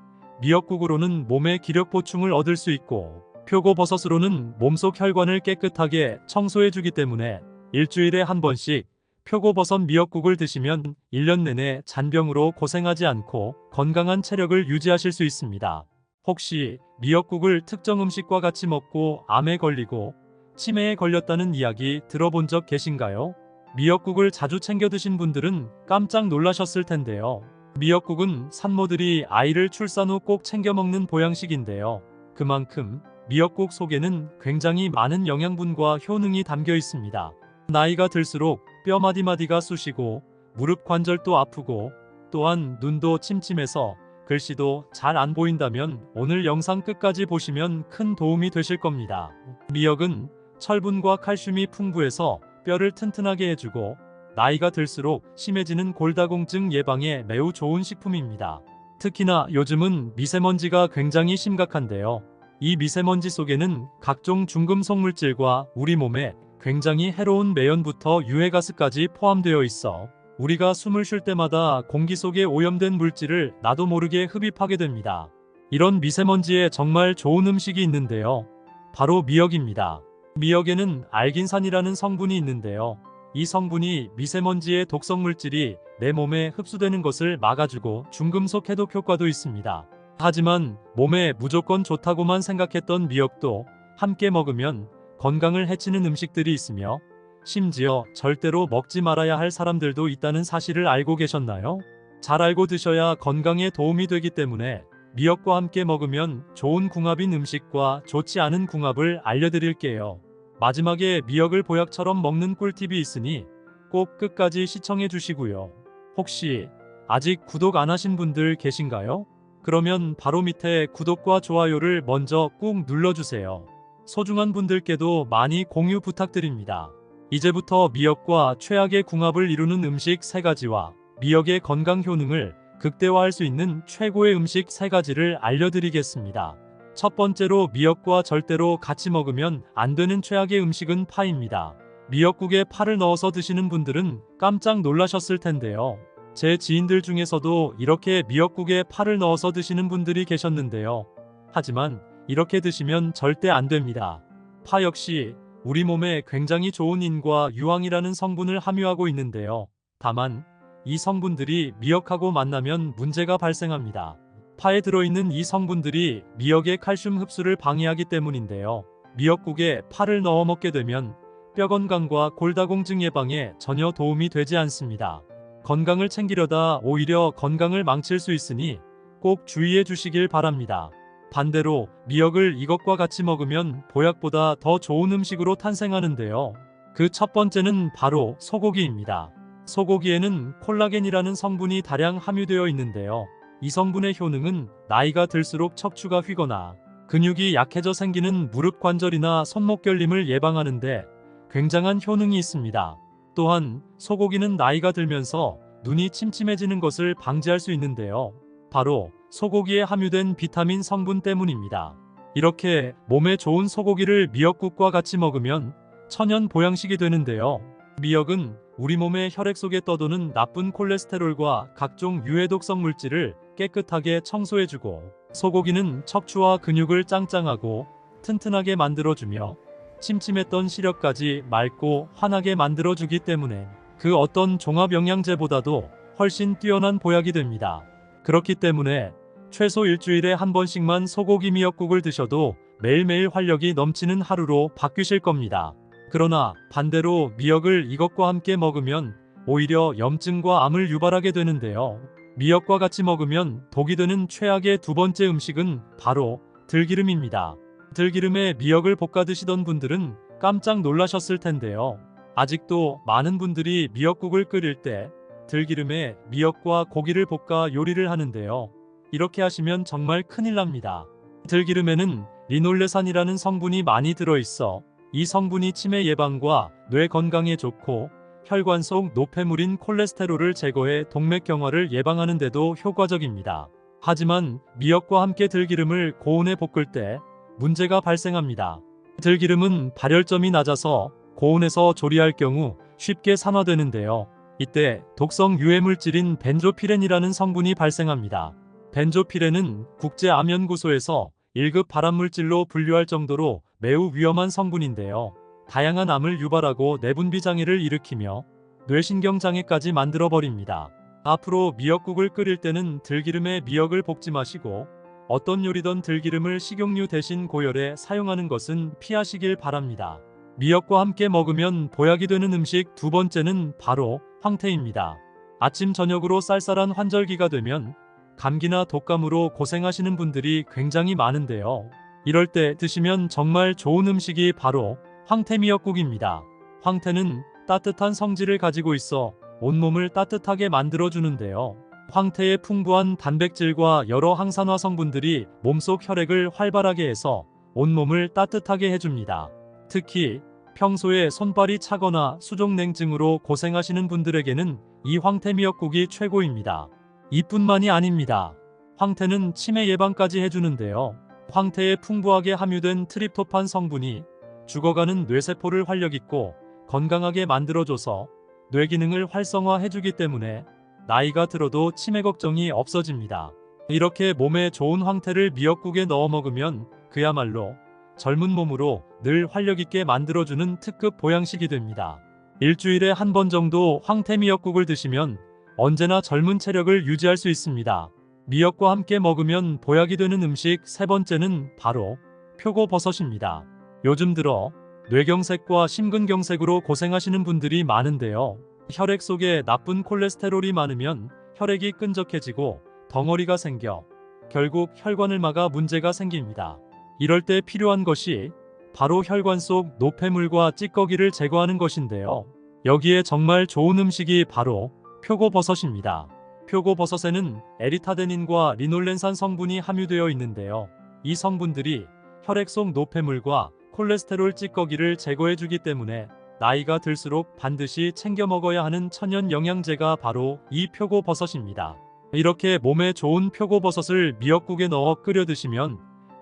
미역국으로는 몸의 기력 보충을 얻을 수 있고 표고버섯으로는 몸속 혈관을 깨끗하게 청소해주기 때문에 일주일에 한 번씩 표고버섯 미역국을 드시면 1년 내내 잔병으로 고생하지 않고 건강한 체력을 유지하실 수 있습니다. 혹시 미역국을 특정 음식과 같이 먹고 암에 걸리고 치매에 걸렸다는 이야기 들어본 적 계신가요? 미역국을 자주 챙겨 드신 분들은 깜짝 놀라셨을 텐데요. 미역국은 산모들이 아이를 출산 후 꼭 챙겨 먹는 보양식인데요. 그만큼 미역국 속에는 굉장히 많은 영양분과 효능이 담겨 있습니다. 나이가 들수록 뼈 마디마디가 쑤시고 무릎 관절도 아프고 또한 눈도 침침해서 글씨도 잘 안 보인다면 오늘 영상 끝까지 보시면 큰 도움이 되실 겁니다. 미역은 철분과 칼슘이 풍부해서 뼈를 튼튼하게 해주고 나이가 들수록 심해지는 골다공증 예방에 매우 좋은 식품입니다. 특히나 요즘은 미세먼지가 굉장히 심각한데요. 이 미세먼지 속에는 각종 중금속 물질과 우리 몸에 굉장히 해로운 매연부터 유해가스까지 포함되어 있어 우리가 숨을 쉴 때마다 공기 속에 오염된 물질을 나도 모르게 흡입하게 됩니다. 이런 미세먼지에 정말 좋은 음식이 있는데요. 바로 미역입니다. 미역에는 알긴산이라는 성분이 있는데요. 이 성분이 미세먼지의 독성 물질이 내 몸에 흡수되는 것을 막아주고 중금속 해독 효과도 있습니다. 하지만 몸에 무조건 좋다고만 생각했던 미역도 함께 먹으면 건강을 해치는 음식들이 있으며 심지어 절대로 먹지 말아야 할 사람들도 있다는 사실을 알고 계셨나요? 잘 알고 드셔야 건강에 도움이 되기 때문에 미역과 함께 먹으면 좋은 궁합인 음식과 좋지 않은 궁합을 알려드릴게요. 마지막에 미역을 보약처럼 먹는 꿀팁이 있으니 꼭 끝까지 시청해 주시고요. 혹시 아직 구독 안 하신 분들 계신가요? 그러면 바로 밑에 구독과 좋아요를 먼저 꾹 눌러주세요. 소중한 분들께도 많이 공유 부탁드립니다. 이제부터 미역과 최악의 궁합을 이루는 음식 3가지와 미역의 건강 효능을 극대화할 수 있는 최고의 음식 3가지를 알려드리겠습니다. 첫 번째로 미역과 절대로 같이 먹으면 안 되는 최악의 음식은 파입니다. 미역국에 파를 넣어서 드시는 분들은 깜짝 놀라셨을 텐데요. 제 지인들 중에서도 이렇게 미역국에 파를 넣어서 드시는 분들이 계셨는데요. 하지만 이렇게 드시면 절대 안 됩니다. 파 역시 우리 몸에 굉장히 좋은 인과 유황이라는 성분을 함유하고 있는데요. 다만 이 성분들이 미역하고 만나면 문제가 발생합니다. 파에 들어있는 이 성분들이 미역의 칼슘 흡수를 방해하기 때문인데요. 미역국에 파를 넣어 먹게 되면 뼈 건강과 골다공증 예방에 전혀 도움이 되지 않습니다. 건강을 챙기려다 오히려 건강을 망칠 수 있으니 꼭 주의해 주시길 바랍니다. 반대로 미역을 이것과 같이 먹으면 보약보다 더 좋은 음식으로 탄생하는데요. 그 첫 번째는 바로 소고기입니다. 소고기에는 콜라겐이라는 성분이 다량 함유되어 있는데요. 이 성분의 효능은 나이가 들수록 척추가 휘거나 근육이 약해져 생기는 무릎 관절이나 손목 결림을 예방하는데 굉장한 효능이 있습니다. 또한 소고기는 나이가 들면서 눈이 침침해지는 것을 방지할 수 있는데요. 바로 소고기에 함유된 비타민 성분 때문입니다. 이렇게 몸에 좋은 소고기를 미역국과 같이 먹으면 천연 보양식이 되는데요. 미역은 우리 몸의 혈액 속에 떠도는 나쁜 콜레스테롤과 각종 유해독성 물질을 깨끗하게 청소해주고, 소고기는 척추와 근육을 짱짱하고 튼튼하게 만들어주며 침침했던 시력까지 맑고 환하게 만들어주기 때문에 그 어떤 종합 영양제보다도 훨씬 뛰어난 보약이 됩니다. 그렇기 때문에 최소 일주일에 한 번씩만 소고기 미역국을 드셔도 매일매일 활력이 넘치는 하루로 바뀌실 겁니다. 그러나 반대로 미역을 이것과 함께 먹으면 오히려 염증과 암을 유발하게 되는데요. 미역과 같이 먹으면 독이 되는 최악의 두 번째 음식은 바로 들기름입니다. 들기름에 미역을 볶아 드시던 분들은 깜짝 놀라셨을 텐데요. 아직도 많은 분들이 미역국을 끓일 때 들기름에 미역과 고기를 볶아 요리를 하는데요. 이렇게 하시면 정말 큰일 납니다. 들기름에는 리놀레산이라는 성분이 많이 들어있어 이 성분이 치매 예방과 뇌 건강에 좋고 혈관 속 노폐물인 콜레스테롤을 제거해 동맥경화를 예방하는 데도 효과적입니다. 하지만 미역과 함께 들기름을 고온에 볶을 때 문제가 발생합니다. 들기름은 발열점이 낮아서 고온에서 조리할 경우 쉽게 산화되는데요. 이때 독성 유해물질인 벤조피렌이라는 성분이 발생합니다. 벤조피렌은 국제암연구소에서 1급 발암물질로 분류할 정도로 매우 위험한 성분인데요. 다양한 암을 유발하고 내분비 장애를 일으키며 뇌신경 장애까지 만들어버립니다. 앞으로 미역국을 끓일 때는 들기름에 미역을 볶지 마시고 어떤 요리든 들기름을 식용유 대신 고열에 사용하는 것은 피하시길 바랍니다. 미역과 함께 먹으면 보약이 되는 음식 두 번째는 바로 황태입니다. 아침 저녁으로 쌀쌀한 환절기가 되면 감기나 독감으로 고생하시는 분들이 굉장히 많은데요. 이럴 때 드시면 정말 좋은 음식이 바로 황태 미역국입니다. 황태는 따뜻한 성질을 가지고 있어 온몸을 따뜻하게 만들어주는데요. 황태의 풍부한 단백질과 여러 항산화 성분들이 몸속 혈액을 활발하게 해서 온몸을 따뜻하게 해줍니다. 특히 평소에 손발이 차거나 수족냉증으로 고생하시는 분들에게는 이 황태 미역국이 최고입니다. 이뿐만이 아닙니다. 황태는 치매 예방까지 해주는데요. 황태에 풍부하게 함유된 트립토판 성분이 죽어가는 뇌세포를 활력있고 건강하게 만들어줘서 뇌 기능을 활성화해주기 때문에 나이가 들어도 치매 걱정이 없어집니다. 이렇게 몸에 좋은 황태를 미역국에 넣어 먹으면 그야말로 젊은 몸으로 늘 활력있게 만들어주는 특급 보양식이 됩니다. 일주일에 한 번 정도 황태 미역국을 드시면 언제나 젊은 체력을 유지할 수 있습니다. 미역과 함께 먹으면 보약이 되는 음식 세 번째는 바로 표고버섯입니다. 요즘 들어 뇌경색과 심근경색으로 고생하시는 분들이 많은데요. 혈액 속에 나쁜 콜레스테롤이 많으면 혈액이 끈적해지고 덩어리가 생겨 결국 혈관을 막아 문제가 생깁니다. 이럴 때 필요한 것이 바로 혈관 속 노폐물과 찌꺼기를 제거하는 것인데요. 여기에 정말 좋은 음식이 바로 표고버섯입니다. 표고버섯에는 에리타데닌과 리놀렌산 성분이 함유되어 있는데요. 이 성분들이 혈액 속 노폐물과 콜레스테롤 찌꺼기를 제거해주기 때문에 나이가 들수록 반드시 챙겨 먹어야 하는 천연 영양제가 바로 이 표고버섯입니다. 이렇게 몸에 좋은 표고버섯을 미역국에 넣어 끓여 드시면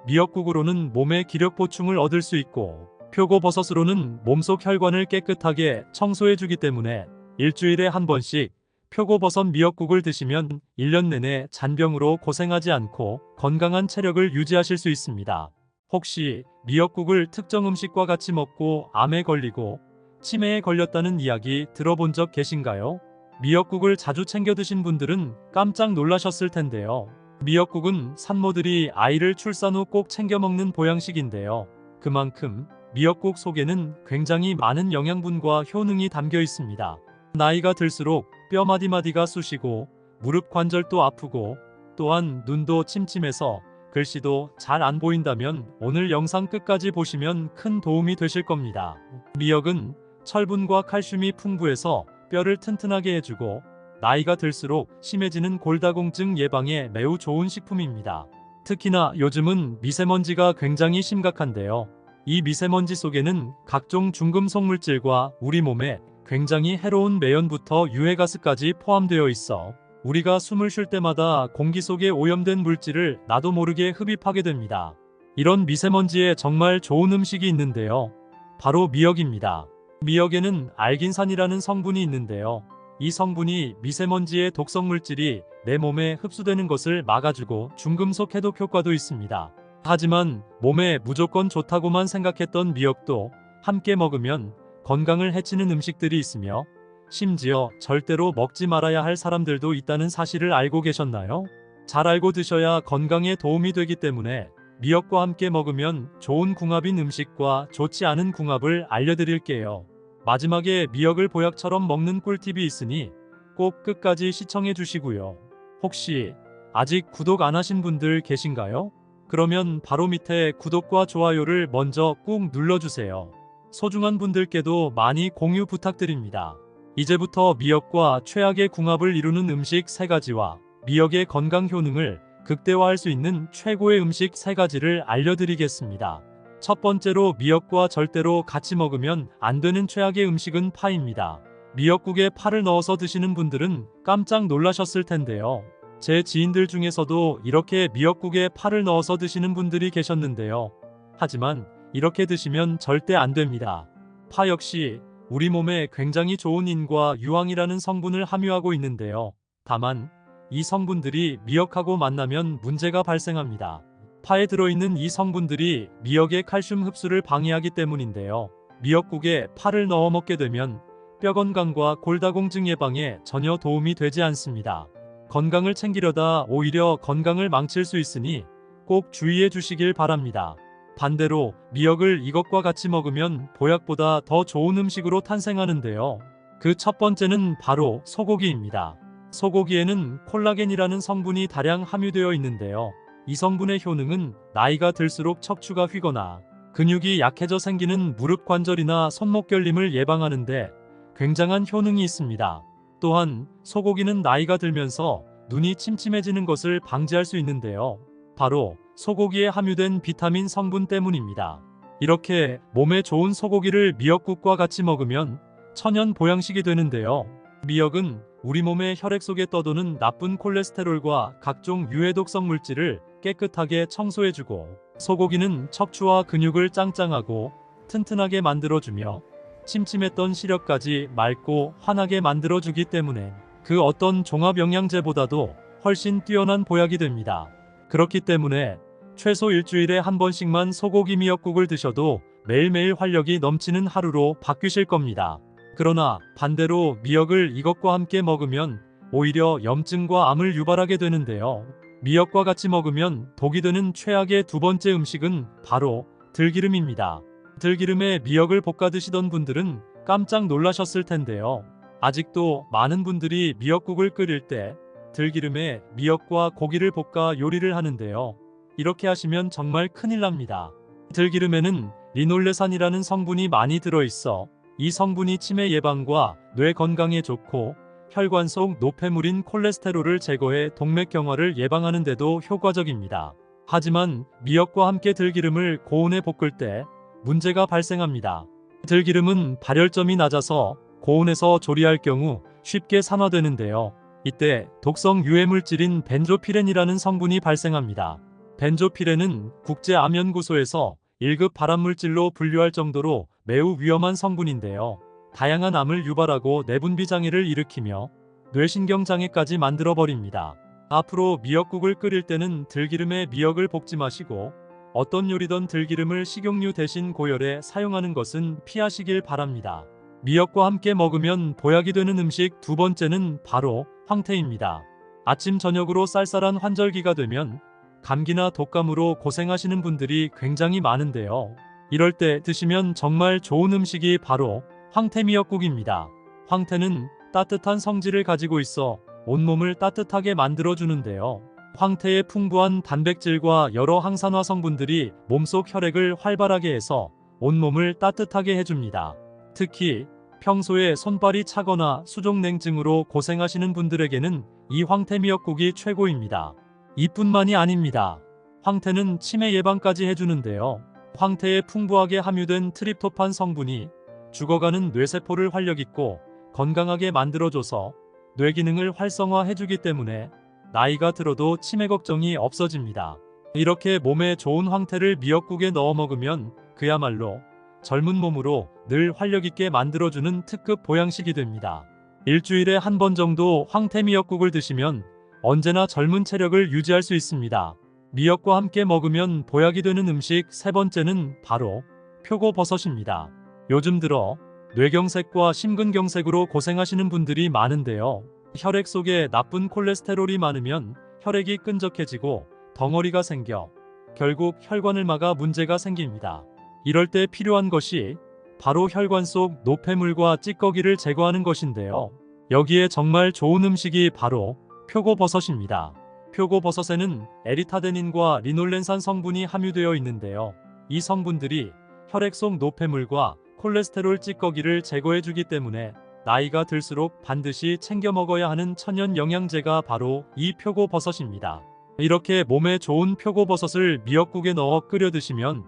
미역국으로는 몸의 기력 보충을 얻을 수 있고 표고버섯으로는 몸속 혈관을 깨끗하게 청소해주기 때문에 일주일에 한 번씩 표고버섯 미역국을 드시면 1년 내내 잔병으로 고생하지 않고 건강한 체력을 유지하실 수 있습니다. 혹시 미역국을 특정 음식과 같이 먹고 암에 걸리고 치매에 걸렸다는 이야기 들어본 적 계신가요? 미역국을 자주 챙겨 드신 분들은 깜짝 놀라셨을 텐데요. 미역국은 산모들이 아이를 출산 후 꼭 챙겨 먹는 보양식인데요. 그만큼 미역국 속에는 굉장히 많은 영양분과 효능이 담겨 있습니다. 나이가 들수록 뼈 마디마디가 쑤시고 무릎 관절도 아프고 또한 눈도 침침해서 글씨도 잘 안 보인다면 오늘 영상 끝까지 보시면 큰 도움이 되실 겁니다. 미역은 철분과 칼슘이 풍부해서 뼈를 튼튼하게 해주고 나이가 들수록 심해지는 골다공증 예방에 매우 좋은 식품입니다. 특히나 요즘은 미세먼지가 굉장히 심각한데요. 이 미세먼지 속에는 각종 중금속 물질과 우리 몸에 굉장히 해로운 매연부터 유해가스까지 포함되어 있어 우리가 숨을 쉴 때마다 공기 속에 오염된 물질을 나도 모르게 흡입하게 됩니다. 이런 미세먼지에 정말 좋은 음식이 있는데요. 바로 미역입니다. 미역에는 알긴산이라는 성분이 있는데요. 이 성분이 미세먼지의 독성 물질이 내 몸에 흡수되는 것을 막아주고 중금속 해독 효과도 있습니다. 하지만 몸에 무조건 좋다고만 생각했던 미역도 함께 먹으면 건강을 해치는 음식들이 있으며 심지어 절대로 먹지 말아야 할 사람들도 있다는 사실을 알고 계셨나요? 잘 알고 드셔야 건강에 도움이 되기 때문에 미역과 함께 먹으면 좋은 궁합인 음식과 좋지 않은 궁합을 알려드릴게요. 마지막에 미역을 보약처럼 먹는 꿀팁이 있으니 꼭 끝까지 시청해 주시고요. 혹시 아직 구독 안 하신 분들 계신가요? 그러면 바로 밑에 구독과 좋아요를 먼저 꾹 눌러주세요. 소중한 분들께도 많이 공유 부탁드립니다. 이제부터 미역과 최악의 궁합을 이루는 음식 3가지와 미역의 건강 효능을 극대화할 수 있는 최고의 음식 3가지를 알려드리겠습니다. 첫 번째로 미역과 절대로 같이 먹으면 안 되는 최악의 음식은 파입니다. 미역국에 파를 넣어서 드시는 분들은 깜짝 놀라셨을 텐데요. 제 지인들 중에서도 이렇게 미역국에 파를 넣어서 드시는 분들이 계셨는데요. 하지만 이렇게 드시면 절대 안 됩니다. 파 역시 우리 몸에 굉장히 좋은 인과 유황이라는 성분을 함유하고 있는데요. 다만 이 성분들이 미역하고 만나면 문제가 발생합니다. 파에 들어있는 이 성분들이 미역의 칼슘 흡수를 방해하기 때문인데요. 미역국에 파를 넣어 먹게 되면 뼈 건강과 골다공증 예방에 전혀 도움이 되지 않습니다. 건강을 챙기려다 오히려 건강을 망칠 수 있으니 꼭 주의해 주시길 바랍니다. 반대로 미역을 이것과 같이 먹으면 보약보다 더 좋은 음식으로 탄생하는데요. 그 첫 번째는 바로 소고기입니다. 소고기에는 콜라겐이라는 성분이 다량 함유되어 있는데요. 이 성분의 효능은 나이가 들수록 척추가 휘거나 근육이 약해져 생기는 무릎 관절이나 손목 결림을 예방하는데 굉장한 효능이 있습니다. 또한 소고기는 나이가 들면서 눈이 침침해지는 것을 방지할 수 있는데요. 바로 소고기에 함유된 비타민 성분 때문입니다. 이렇게 몸에 좋은 소고기를 미역국과 같이 먹으면 천연 보양식이 되는데요. 미역은 우리 몸의 혈액 속에 떠도는 나쁜 콜레스테롤과 각종 유해 독성 물질을 깨끗하게 청소해주고 소고기는 척추와 근육을 짱짱하고 튼튼하게 만들어주며 침침했던 시력까지 맑고 환하게 만들어주기 때문에 그 어떤 종합 영양제보다도 훨씬 뛰어난 보약이 됩니다. 그렇기 때문에 최소 일주일에 한 번씩만 소고기 미역국을 드셔도 매일매일 활력이 넘치는 하루로 바뀌실 겁니다. 그러나 반대로 미역을 이것과 함께 먹으면 오히려 염증과 암을 유발하게 되는데요. 미역과 같이 먹으면 독이 되는 최악의 두 번째 음식은 바로 들기름입니다. 들기름에 미역을 볶아 드시던 분들은 깜짝 놀라셨을 텐데요. 아직도 많은 분들이 미역국을 끓일 때 들기름에 미역과 고기를 볶아 요리를 하는데요. 이렇게 하시면 정말 큰일 납니다. 들기름에는 리놀레산이라는 성분이 많이 들어있어 이 성분이 치매 예방과 뇌 건강에 좋고 혈관 속 노폐물인 콜레스테롤을 제거해 동맥경화를 예방하는 데도 효과적입니다. 하지만 미역과 함께 들기름을 고온에 볶을 때 문제가 발생합니다. 들기름은 발열점이 낮아서 고온에서 조리할 경우 쉽게 산화되는데요. 이때 독성 유해물질인 벤조피렌이라는 성분이 발생합니다. 벤조피렌은 국제암연구소에서 1급 발암물질로 분류할 정도로 매우 위험한 성분인데요. 다양한 암을 유발하고 내분비 장애를 일으키며 뇌신경장애까지 만들어버립니다. 앞으로 미역국을 끓일 때는 들기름에 미역을 볶지 마시고 어떤 요리든 들기름을 식용유 대신 고열에 사용하는 것은 피하시길 바랍니다. 미역과 함께 먹으면 보약이 되는 음식 두 번째는 바로 황태입니다. 아침 저녁으로 쌀쌀한 환절기가 되면 감기나 독감으로 고생하시는 분들이 굉장히 많은데요. 이럴 때 드시면 정말 좋은 음식이 바로 황태 미역국입니다. 황태는 따뜻한 성질을 가지고 있어 온몸을 따뜻하게 만들어주는데요. 황태의 풍부한 단백질과 여러 항산화 성분들이 몸속 혈액을 활발하게 해서 온몸을 따뜻하게 해줍니다. 특히 평소에 손발이 차거나 수족냉증으로 고생하시는 분들에게는 이 황태 미역국이 최고입니다. 이뿐만이 아닙니다. 황태는 치매 예방까지 해주는데요. 황태에 풍부하게 함유된 트립토판 성분이 죽어가는 뇌세포를 활력있고 건강하게 만들어줘서 뇌 기능을 활성화해주기 때문에 나이가 들어도 치매 걱정이 없어집니다. 이렇게 몸에 좋은 황태를 미역국에 넣어 먹으면 그야말로 젊은 몸으로 늘 활력있게 만들어주는 특급 보양식이 됩니다. 일주일에 한 번 정도 황태 미역국을 드시면 언제나 젊은 체력을 유지할 수 있습니다. 미역과 함께 먹으면 보약이 되는 음식 세 번째는 바로 표고버섯입니다. 요즘 들어 뇌경색과 심근경색으로 고생하시는 분들이 많은데요. 혈액 속에 나쁜 콜레스테롤이 많으면 혈액이 끈적해지고 덩어리가 생겨 결국 혈관을 막아 문제가 생깁니다. 이럴 때 필요한 것이 바로 혈관 속 노폐물과 찌꺼기를 제거하는 것인데요. 여기에 정말 좋은 음식이 바로 표고버섯입니다. 표고버섯에는 에리타데닌과 리놀렌산 성분이 함유되어 있는데요. 이 성분들이 혈액 속 노폐물과 콜레스테롤 찌꺼기를 제거해주기 때문에 나이가 들수록 반드시 챙겨 먹어야 하는 천연 영양제가 바로 이 표고버섯입니다. 이렇게 몸에 좋은 표고버섯을 미역국에 넣어 끓여 드시면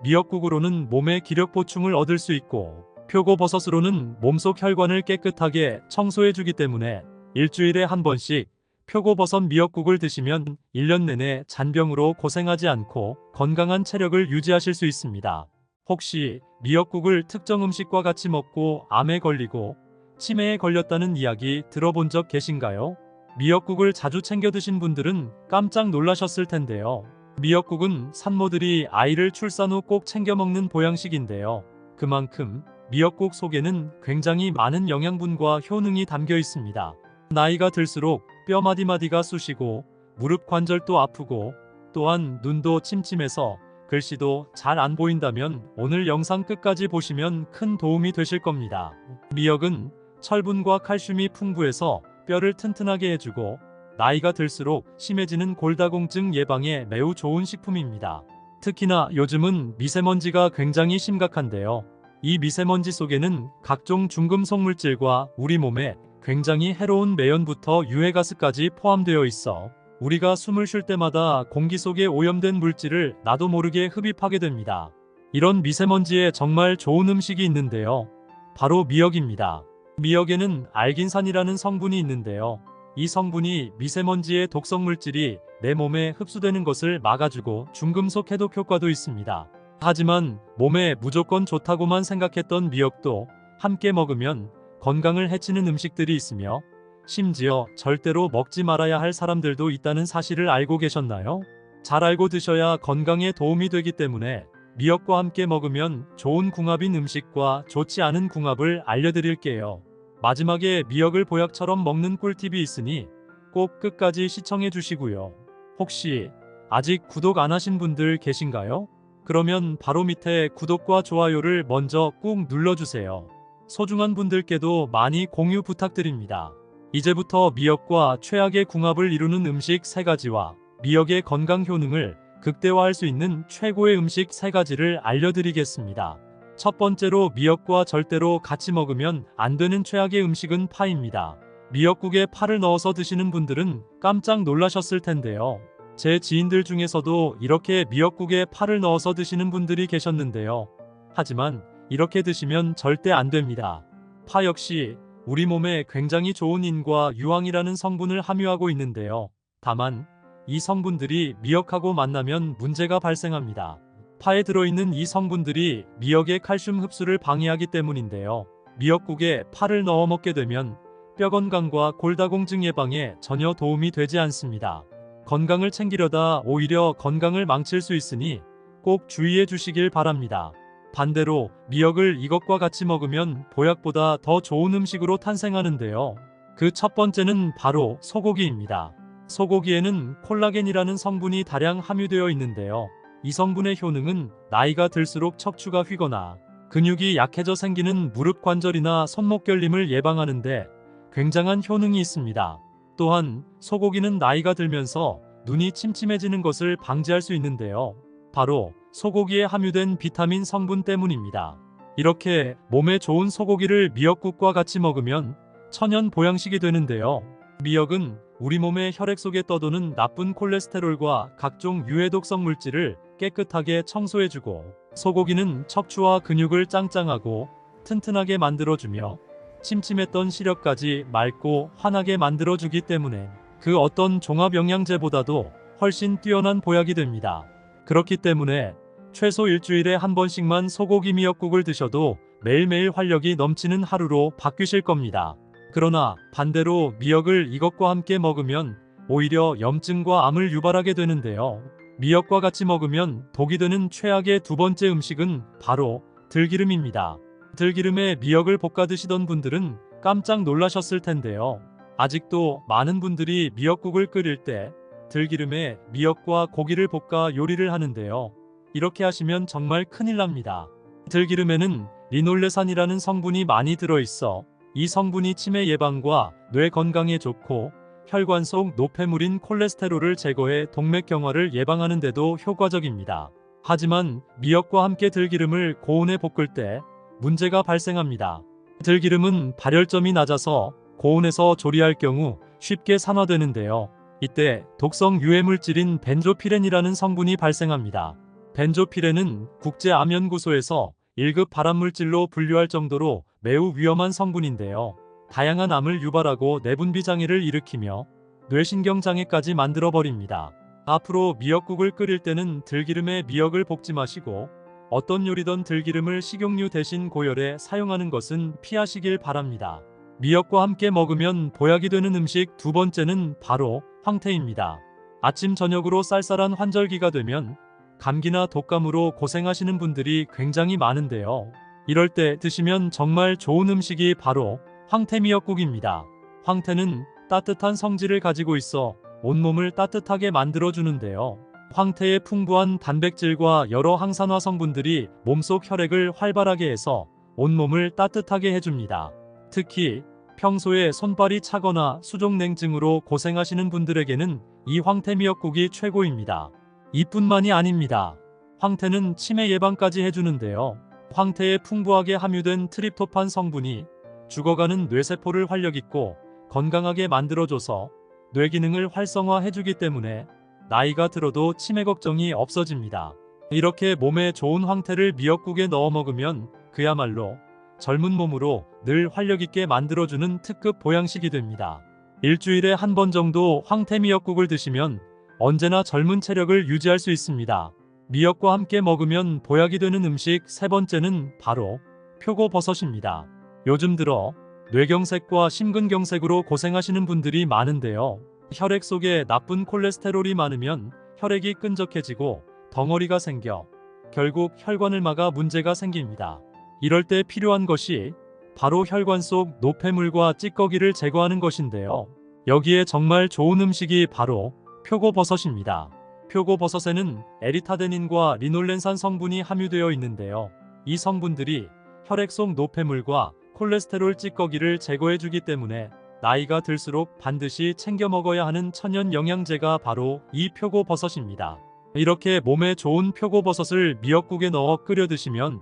미역국으로는 몸의 기력 보충을 얻을 수 있고 표고버섯으로는 몸속 혈관을 깨끗하게 청소해주기 때문에 일주일에 한 번씩 표고버섯 미역국을 드시면 1년 내내 잔병으로 고생하지 않고 건강한 체력을 유지하실 수 있습니다. 혹시 미역국을 특정 음식과 같이 먹고 암에 걸리고 치매에 걸렸다는 이야기 들어본 적 계신가요? 미역국을 자주 챙겨 드신 분들은 깜짝 놀라셨을 텐데요. 미역국은 산모들이 아이를 출산 후 꼭 챙겨 먹는 보양식인데요. 그만큼 미역국 속에는 굉장히 많은 영양분과 효능이 담겨 있습니다. 나이가 들수록 뼈 마디마디가 쑤시고 무릎 관절도 아프고 또한 눈도 침침해서 글씨도 잘 안 보인다면 오늘 영상 끝까지 보시면 큰 도움이 되실 겁니다. 미역은 철분과 칼슘이 풍부해서 뼈를 튼튼하게 해주고 나이가 들수록 심해지는 골다공증 예방에 매우 좋은 식품입니다. 특히나 요즘은 미세먼지가 굉장히 심각한데요. 이 미세먼지 속에는 각종 중금속 물질과 우리 몸에 굉장히 해로운 매연부터 유해가스까지 포함되어 있어 우리가 숨을 쉴 때마다 공기 속에 오염된 물질을 나도 모르게 흡입하게 됩니다. 이런 미세먼지에 정말 좋은 음식이 있는데요. 바로 미역입니다. 미역에는 알긴산이라는 성분이 있는데요. 이 성분이 미세먼지의 독성 물질이 내 몸에 흡수되는 것을 막아주고 중금속 해독 효과도 있습니다. 하지만 몸에 무조건 좋다고만 생각했던 미역도 함께 먹으면 건강을 해치는 음식들이 있으며 심지어 절대로 먹지 말아야 할 사람들도 있다는 사실을 알고 계셨나요? 잘 알고 드셔야 건강에 도움이 되기 때문에 미역과 함께 먹으면 좋은 궁합인 음식과 좋지 않은 궁합을 알려드릴게요. 마지막에 미역을 보약처럼 먹는 꿀팁이 있으니 꼭 끝까지 시청해 주시고요. 혹시 아직 구독 안 하신 분들 계신가요? 그러면 바로 밑에 구독과 좋아요를 먼저 꾹 눌러주세요. 소중한 분들께도 많이 공유 부탁드립니다. 이제부터 미역과 최악의 궁합을 이루는 음식 3가지와 미역의 건강 효능을 극대화할 수 있는 최고의 음식 3가지를 알려드리겠습니다. 첫 번째로 미역과 절대로 같이 먹으면 안 되는 최악의 음식은 파입니다. 미역국에 파를 넣어서 드시는 분들은 깜짝 놀라셨을 텐데요. 제 지인들 중에서도 이렇게 미역국에 파를 넣어서 드시는 분들이 계셨는데요. 하지만 이렇게 드시면 절대 안 됩니다. 파 역시 우리 몸에 굉장히 좋은 인과 유황이라는 성분을 함유하고 있는데요. 다만 이 성분들이 미역하고 만나면 문제가 발생합니다. 파에 들어있는 이 성분들이 미역의 칼슘 흡수를 방해하기 때문인데요. 미역국에 파를 넣어 먹게 되면 뼈 건강과 골다공증 예방에 전혀 도움이 되지 않습니다. 건강을 챙기려다 오히려 건강을 망칠 수 있으니 꼭 주의해 주시길 바랍니다. 반대로 미역을 이것과 같이 먹으면 보약보다 더 좋은 음식으로 탄생하는데요. 그 첫 번째는 바로 소고기입니다. 소고기에는 콜라겐이라는 성분이 다량 함유되어 있는데요. 이 성분의 효능은 나이가 들수록 척추가 휘거나 근육이 약해져 생기는 무릎 관절이나 손목 결림을 예방하는데 굉장한 효능이 있습니다. 또한 소고기는 나이가 들면서 눈이 침침해지는 것을 방지할 수 있는데요. 바로 소고기에 함유된 비타민 성분 때문입니다. 이렇게 몸에 좋은 소고기를 미역국과 같이 먹으면 천연 보양식이 되는데요. 미역은 우리 몸의 혈액 속에 떠도는 나쁜 콜레스테롤과 각종 유해 독성 물질을 깨끗하게 청소해주고, 소고기는 척추와 근육을 짱짱하고 튼튼하게 만들어주며 침침했던 시력까지 맑고 환하게 만들어주기 때문에 그 어떤 종합 영양제보다도 훨씬 뛰어난 보약이 됩니다. 그렇기 때문에 최소 일주일에 한 번씩만 소고기 미역국을 드셔도 매일매일 활력이 넘치는 하루로 바뀌실 겁니다. 그러나 반대로 미역을 이것과 함께 먹으면 오히려 염증과 암을 유발하게 되는데요. 미역과 같이 먹으면 독이 되는 최악의 두 번째 음식은 바로 들기름입니다. 들기름에 미역을 볶아 드시던 분들은 깜짝 놀라셨을 텐데요. 아직도 많은 분들이 미역국을 끓일 때 들기름에 미역과 고기를 볶아 요리를 하는데요. 이렇게 하시면 정말 큰일 납니다. 들기름에는 리놀레산이라는 성분이 많이 들어있어 이 성분이 치매 예방과 뇌 건강에 좋고 혈관 속 노폐물인 콜레스테롤을 제거해 동맥경화를 예방하는 데도 효과적입니다. 하지만 미역과 함께 들기름을 고온에 볶을 때 문제가 발생합니다. 들기름은 발열점이 낮아서 고온에서 조리할 경우 쉽게 산화되는데요. 이때 독성 유해물질인 벤조피렌이라는 성분이 발생합니다. 벤조피렌은 국제암연구소에서 1급 발암물질로 분류할 정도로 매우 위험한 성분인데요. 다양한 암을 유발하고 내분비 장애를 일으키며 뇌신경장애까지 만들어버립니다. 앞으로 미역국을 끓일 때는 들기름에 미역을 볶지 마시고 어떤 요리든 들기름을 식용유 대신 고열에 사용하는 것은 피하시길 바랍니다. 미역과 함께 먹으면 보약이 되는 음식 두 번째는 바로 황태입니다. 아침 저녁으로 쌀쌀한 환절기가 되면 감기나 독감으로 고생하시는 분들이 굉장히 많은데요. 이럴 때 드시면 정말 좋은 음식이 바로 황태미역국입니다. 황태는 따뜻한 성질을 가지고 있어 온몸을 따뜻하게 만들어주는데요. 황태의 풍부한 단백질과 여러 항산화 성분들이 몸속 혈액을 활발하게 해서 온몸을 따뜻하게 해줍니다. 특히 평소에 손발이 차거나 수족냉증으로 고생하시는 분들에게는 이 황태미역국이 최고입니다. 이뿐만이 아닙니다. 황태는 치매 예방까지 해주는데요. 황태에 풍부하게 함유된 트립토판 성분이 죽어가는 뇌세포를 활력있고 건강하게 만들어줘서 뇌 기능을 활성화해주기 때문에 나이가 들어도 치매 걱정이 없어집니다. 이렇게 몸에 좋은 황태를 미역국에 넣어 먹으면 그야말로 젊은 몸으로 늘 활력있게 만들어주는 특급 보양식이 됩니다. 일주일에 한 번 정도 황태 미역국을 드시면 언제나 젊은 체력을 유지할 수 있습니다. 미역과 함께 먹으면 보약이 되는 음식 세 번째는 바로 표고버섯입니다. 요즘 들어 뇌경색과 심근경색으로 고생하시는 분들이 많은데요. 혈액 속에 나쁜 콜레스테롤이 많으면 혈액이 끈적해지고 덩어리가 생겨 결국 혈관을 막아 문제가 생깁니다. 이럴 때 필요한 것이 바로 혈관 속 노폐물과 찌꺼기를 제거하는 것인데요. 여기에 정말 좋은 음식이 바로 표고버섯입니다. 표고버섯에는 에리타데닌과 리놀렌산 성분이 함유되어 있는데요. 이 성분들이 혈액 속 노폐물과 콜레스테롤 찌꺼기를 제거해주기 때문에 나이가 들수록 반드시 챙겨 먹어야 하는 천연 영양제가 바로 이 표고버섯입니다. 이렇게 몸에 좋은 표고버섯을 미역국에 넣어 끓여 드시면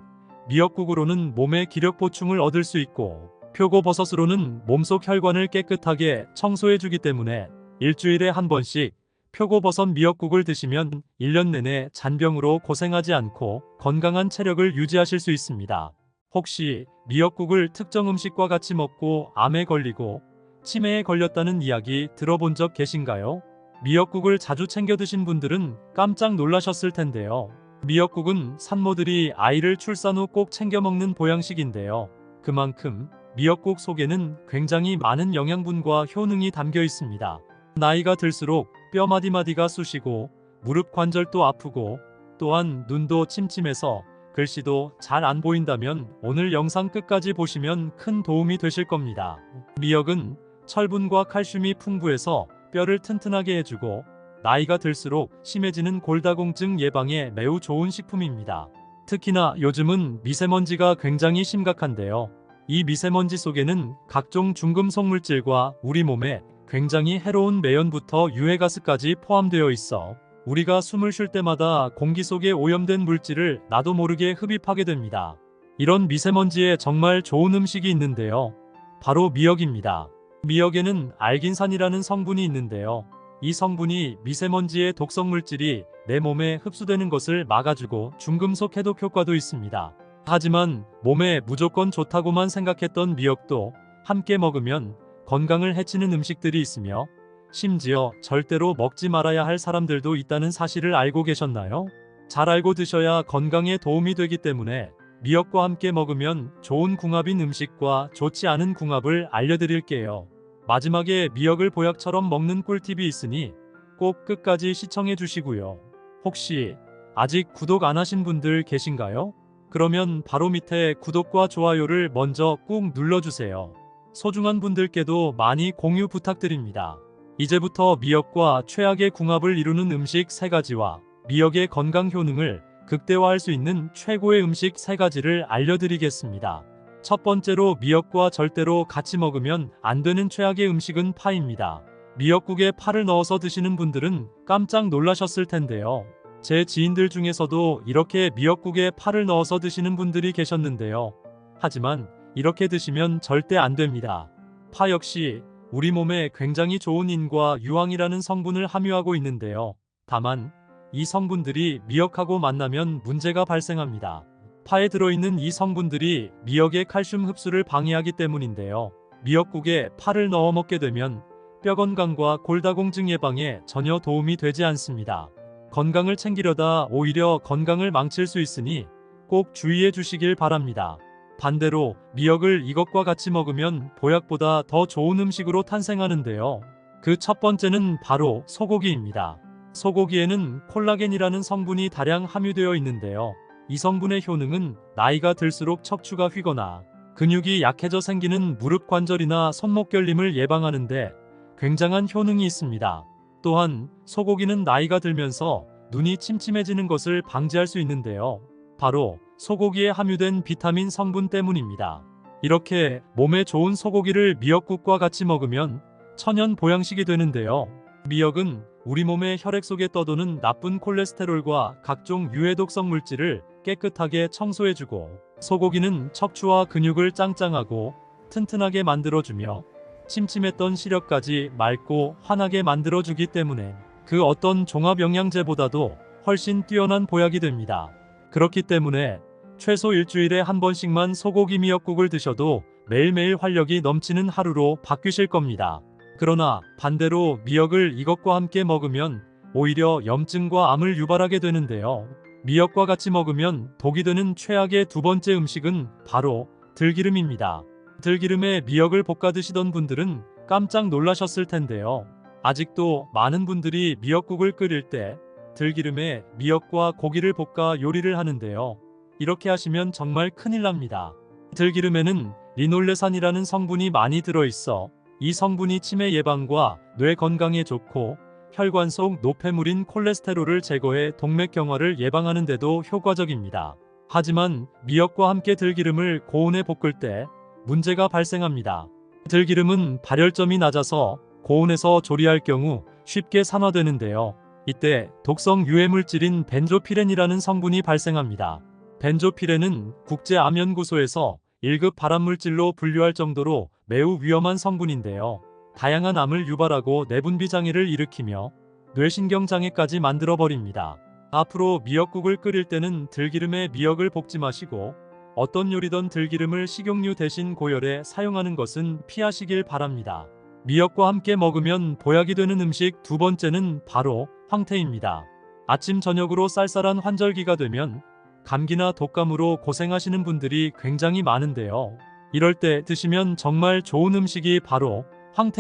미역국으로는 몸의 기력 보충을 얻을 수 있고 표고버섯으로는 몸속 혈관을 깨끗하게 청소해주기 때문에 일주일에 한 번씩 표고버섯 미역국을 드시면 1년 내내 잔병으로 고생하지 않고 건강한 체력을 유지하실 수 있습니다. 혹시 미역국을 특정 음식과 같이 먹고 암에 걸리고 치매에 걸렸다는 이야기 들어본 적 계신가요? 미역국을 자주 챙겨 드신 분들은 깜짝 놀라셨을 텐데요. 미역국은 산모들이 아이를 출산 후 꼭 챙겨 먹는 보양식인데요. 그만큼 미역국 속에는 굉장히 많은 영양분과 효능이 담겨 있습니다. 나이가 들수록 뼈 마디마디가 쑤시고 무릎 관절도 아프고 또한 눈도 침침해서 글씨도 잘 안 보인다면 오늘 영상 끝까지 보시면 큰 도움이 되실 겁니다. 미역은 철분과 칼슘이 풍부해서 뼈를 튼튼하게 해주고 나이가 들수록 심해지는 골다공증 예방에 매우 좋은 식품입니다. 특히나 요즘은 미세먼지가 굉장히 심각한데요. 이 미세먼지 속에는 각종 중금속 물질과 우리 몸에 굉장히 해로운 매연부터 유해가스까지 포함되어 있어 우리가 숨을 쉴 때마다 공기 속에 오염된 물질을 나도 모르게 흡입하게 됩니다. 이런 미세먼지에 정말 좋은 음식이 있는데요. 바로 미역입니다. 미역에는 알긴산이라는 성분이 있는데요. 이 성분이 미세먼지의 독성 물질이 내 몸에 흡수되는 것을 막아주고 중금속 해독 효과도 있습니다. 하지만 몸에 무조건 좋다고만 생각했던 미역도 함께 먹으면 건강을 해치는 음식들이 있으며 심지어 절대로 먹지 말아야 할 사람들도 있다는 사실을 알고 계셨나요? 잘 알고 드셔야 건강에 도움이 되기 때문에 미역과 함께 먹으면 좋은 궁합인 음식과 좋지 않은 궁합을 알려드릴게요. 마지막에 미역을 보약처럼 먹는 꿀팁이 있으니 꼭 끝까지 시청해 주시고요. 혹시 아직 구독 안 하신 분들 계신가요? 그러면 바로 밑에 구독과 좋아요를 먼저 꾹 눌러주세요. 소중한 분들께도 많이 공유 부탁드립니다. 이제부터 미역과 최악의 궁합을 이루는 음식 3가지와 미역의 건강 효능을 극대화할 수 있는 최고의 음식 3가지를 알려드리겠습니다. 첫 번째로 미역과 절대로 같이 먹으면 안 되는 최악의 음식은 파입니다. 미역국에 파를 넣어서 드시는 분들은 깜짝 놀라셨을 텐데요. 제 지인들 중에서도 이렇게 미역국에 파를 넣어서 드시는 분들이 계셨는데요. 하지만 이렇게 드시면 절대 안 됩니다. 파 역시 우리 몸에 굉장히 좋은 인과 유황이라는 성분을 함유하고 있는데요. 다만 이 성분들이 미역하고 만나면 문제가 발생합니다. 파에 들어있는 이 성분들이 미역의 칼슘 흡수를 방해하기 때문인데요. 미역국에 파를 넣어 먹게 되면 뼈 건강과 골다공증 예방에 전혀 도움이 되지 않습니다. 건강을 챙기려다 오히려 건강을 망칠 수 있으니 꼭 주의해 주시길 바랍니다. 반대로 미역을 이것과 같이 먹으면 보약보다 더 좋은 음식으로 탄생하는데요. 그 첫 번째는 바로 소고기입니다. 소고기에는 콜라겐이라는 성분이 다량 함유되어 있는데요. 이 성분의 효능은 나이가 들수록 척추가 휘거나 근육이 약해져 생기는 무릎 관절이나 손목 결림을 예방하는데 굉장한 효능이 있습니다. 또한 소고기는 나이가 들면서 눈이 침침해지는 것을 방지할 수 있는데요. 바로 소고기에 함유된 비타민 성분 때문입니다. 이렇게 몸에 좋은 소고기를 미역국과 같이 먹으면 천연 보양식이 되는데요. 미역은 우리 몸의 혈액 속에 떠도는 나쁜 콜레스테롤과 각종 유해독성 물질을 깨끗하게 청소해주고 소고기는 척추와 근육을 짱짱하고 튼튼하게 만들어주며 침침했던 시력까지 맑고 환하게 만들어주기 때문에 그 어떤 종합 영양제보다도 훨씬 뛰어난 보약이 됩니다. 그렇기 때문에 최소 일주일에 한 번씩만 소고기 미역국을 드셔도 매일매일 활력이 넘치는 하루로 바뀌실 겁니다. 그러나 반대로 미역을 이것과 함께 먹으면 오히려 염증과 암을 유발하게 되는데요. 미역과 같이 먹으면 독이 되는 최악의 두 번째 음식은 바로 들기름입니다. 들기름에 미역을 볶아 드시던 분들은 깜짝 놀라셨을 텐데요. 아직도 많은 분들이 미역국을 끓일 때 들기름에 미역과 고기를 볶아 요리를 하는데요. 이렇게 하시면 정말 큰일 납니다. 들기름에는 리놀레산이라는 성분이 많이 들어있어 이 성분이 치매 예방과 뇌 건강에 좋고 혈관 속 노폐물인 콜레스테롤을 제거해 동맥경화를 예방하는 데도 효과적입니다. 하지만 미역과 함께 들기름을 고온에 볶을 때 문제가 발생합니다. 들기름은 발열점이 낮아서 고온에서 조리할 경우 쉽게 산화되는데요. 이때 독성 유해물질인 벤조피렌이라는 성분이 발생합니다. 벤조피렌은 국제암연구소에서 1급 발암물질로 분류할 정도로 매우 위험한 성분인데요. 다양한 암을 유발하고 내분비 장애를 일으키며 뇌신경 장애까지 만들어버립니다. 앞으로 미역국을 끓일 때는 들기름에 미역을 볶지 마시고 어떤 요리든 들기름을 식용유 대신 고열에 사용하는 것은 피하시길 바랍니다. 미역과 함께 먹으면 보약이 되는 음식 두 번째는 바로 황태입니다. 아침 저녁으로 쌀쌀한 환절기가 되면 감기나 독감으로 고생하시는 분들이 굉장히 많은데요. 이럴 때 드시면 정말 좋은 음식이 바로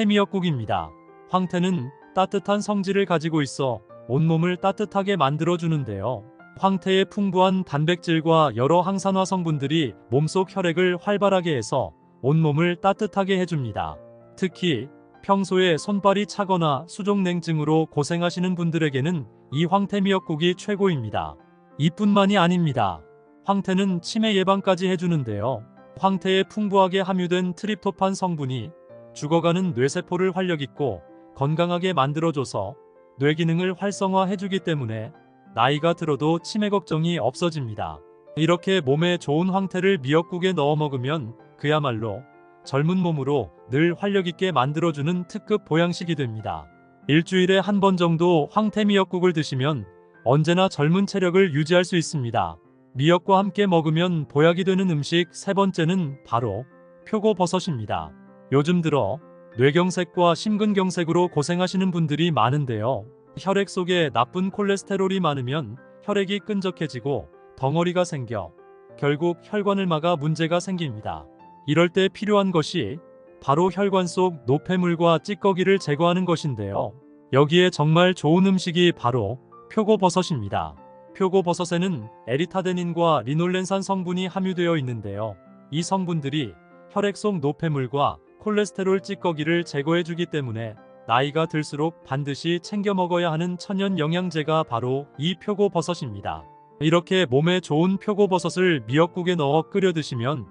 황태미역국입니다. 황태는 따뜻한 성질을 가지고 있어 온몸을 따뜻하게 만들어주는데요. 황태의 풍부한 단백질과 여러 항산화 성분들이 몸속 혈액을 활발하게 해서 온몸을 따뜻하게 해줍니다. 특히 평소에 손발이 차거나 수족냉증으로 고생하시는 분들에게는 이 황태미역국이 최고입니다. 이뿐만이 아닙니다. 황태는 치매 예방까지 해주는데요. 황태에 풍부하게 함유된 트립토판 성분이 죽어가는 뇌세포를 활력있고 건강하게 만들어줘서 뇌 기능을 활성화해주기 때문에 나이가 들어도 치매 걱정이 없어집니다. 이렇게 몸에 좋은 황태를 미역국에 넣어 먹으면 그야말로 젊은 몸으로 늘 활력있게 만들어주는 특급 보양식이 됩니다. 일주일에 한 번 정도 황태 미역국을 드시면 언제나 젊은 체력을 유지할 수 있습니다. 미역과 함께 먹으면 보약이 되는 음식 세 번째는 바로 표고버섯입니다. 요즘 들어 뇌경색과 심근경색으로 고생하시는 분들이 많은데요. 혈액 속에 나쁜 콜레스테롤이 많으면 혈액이 끈적해지고 덩어리가 생겨 결국 혈관을 막아 문제가 생깁니다. 이럴 때 필요한 것이 바로 혈관 속 노폐물과 찌꺼기를 제거하는 것인데요. 여기에 정말 좋은 음식이 바로 표고버섯입니다. 표고버섯에는 에리타데닌과 리놀렌산 성분이 함유되어 있는데요. 이 성분들이 혈액 속 노폐물과 콜레스테롤 찌꺼기를 제거해주기 때문에 나이가 들수록 반드시 챙겨 먹어야 하는 천연 영양제가 바로 이 표고버섯입니다. 이렇게 몸에 좋은 표고버섯을 미역국에 넣어 끓여 드시면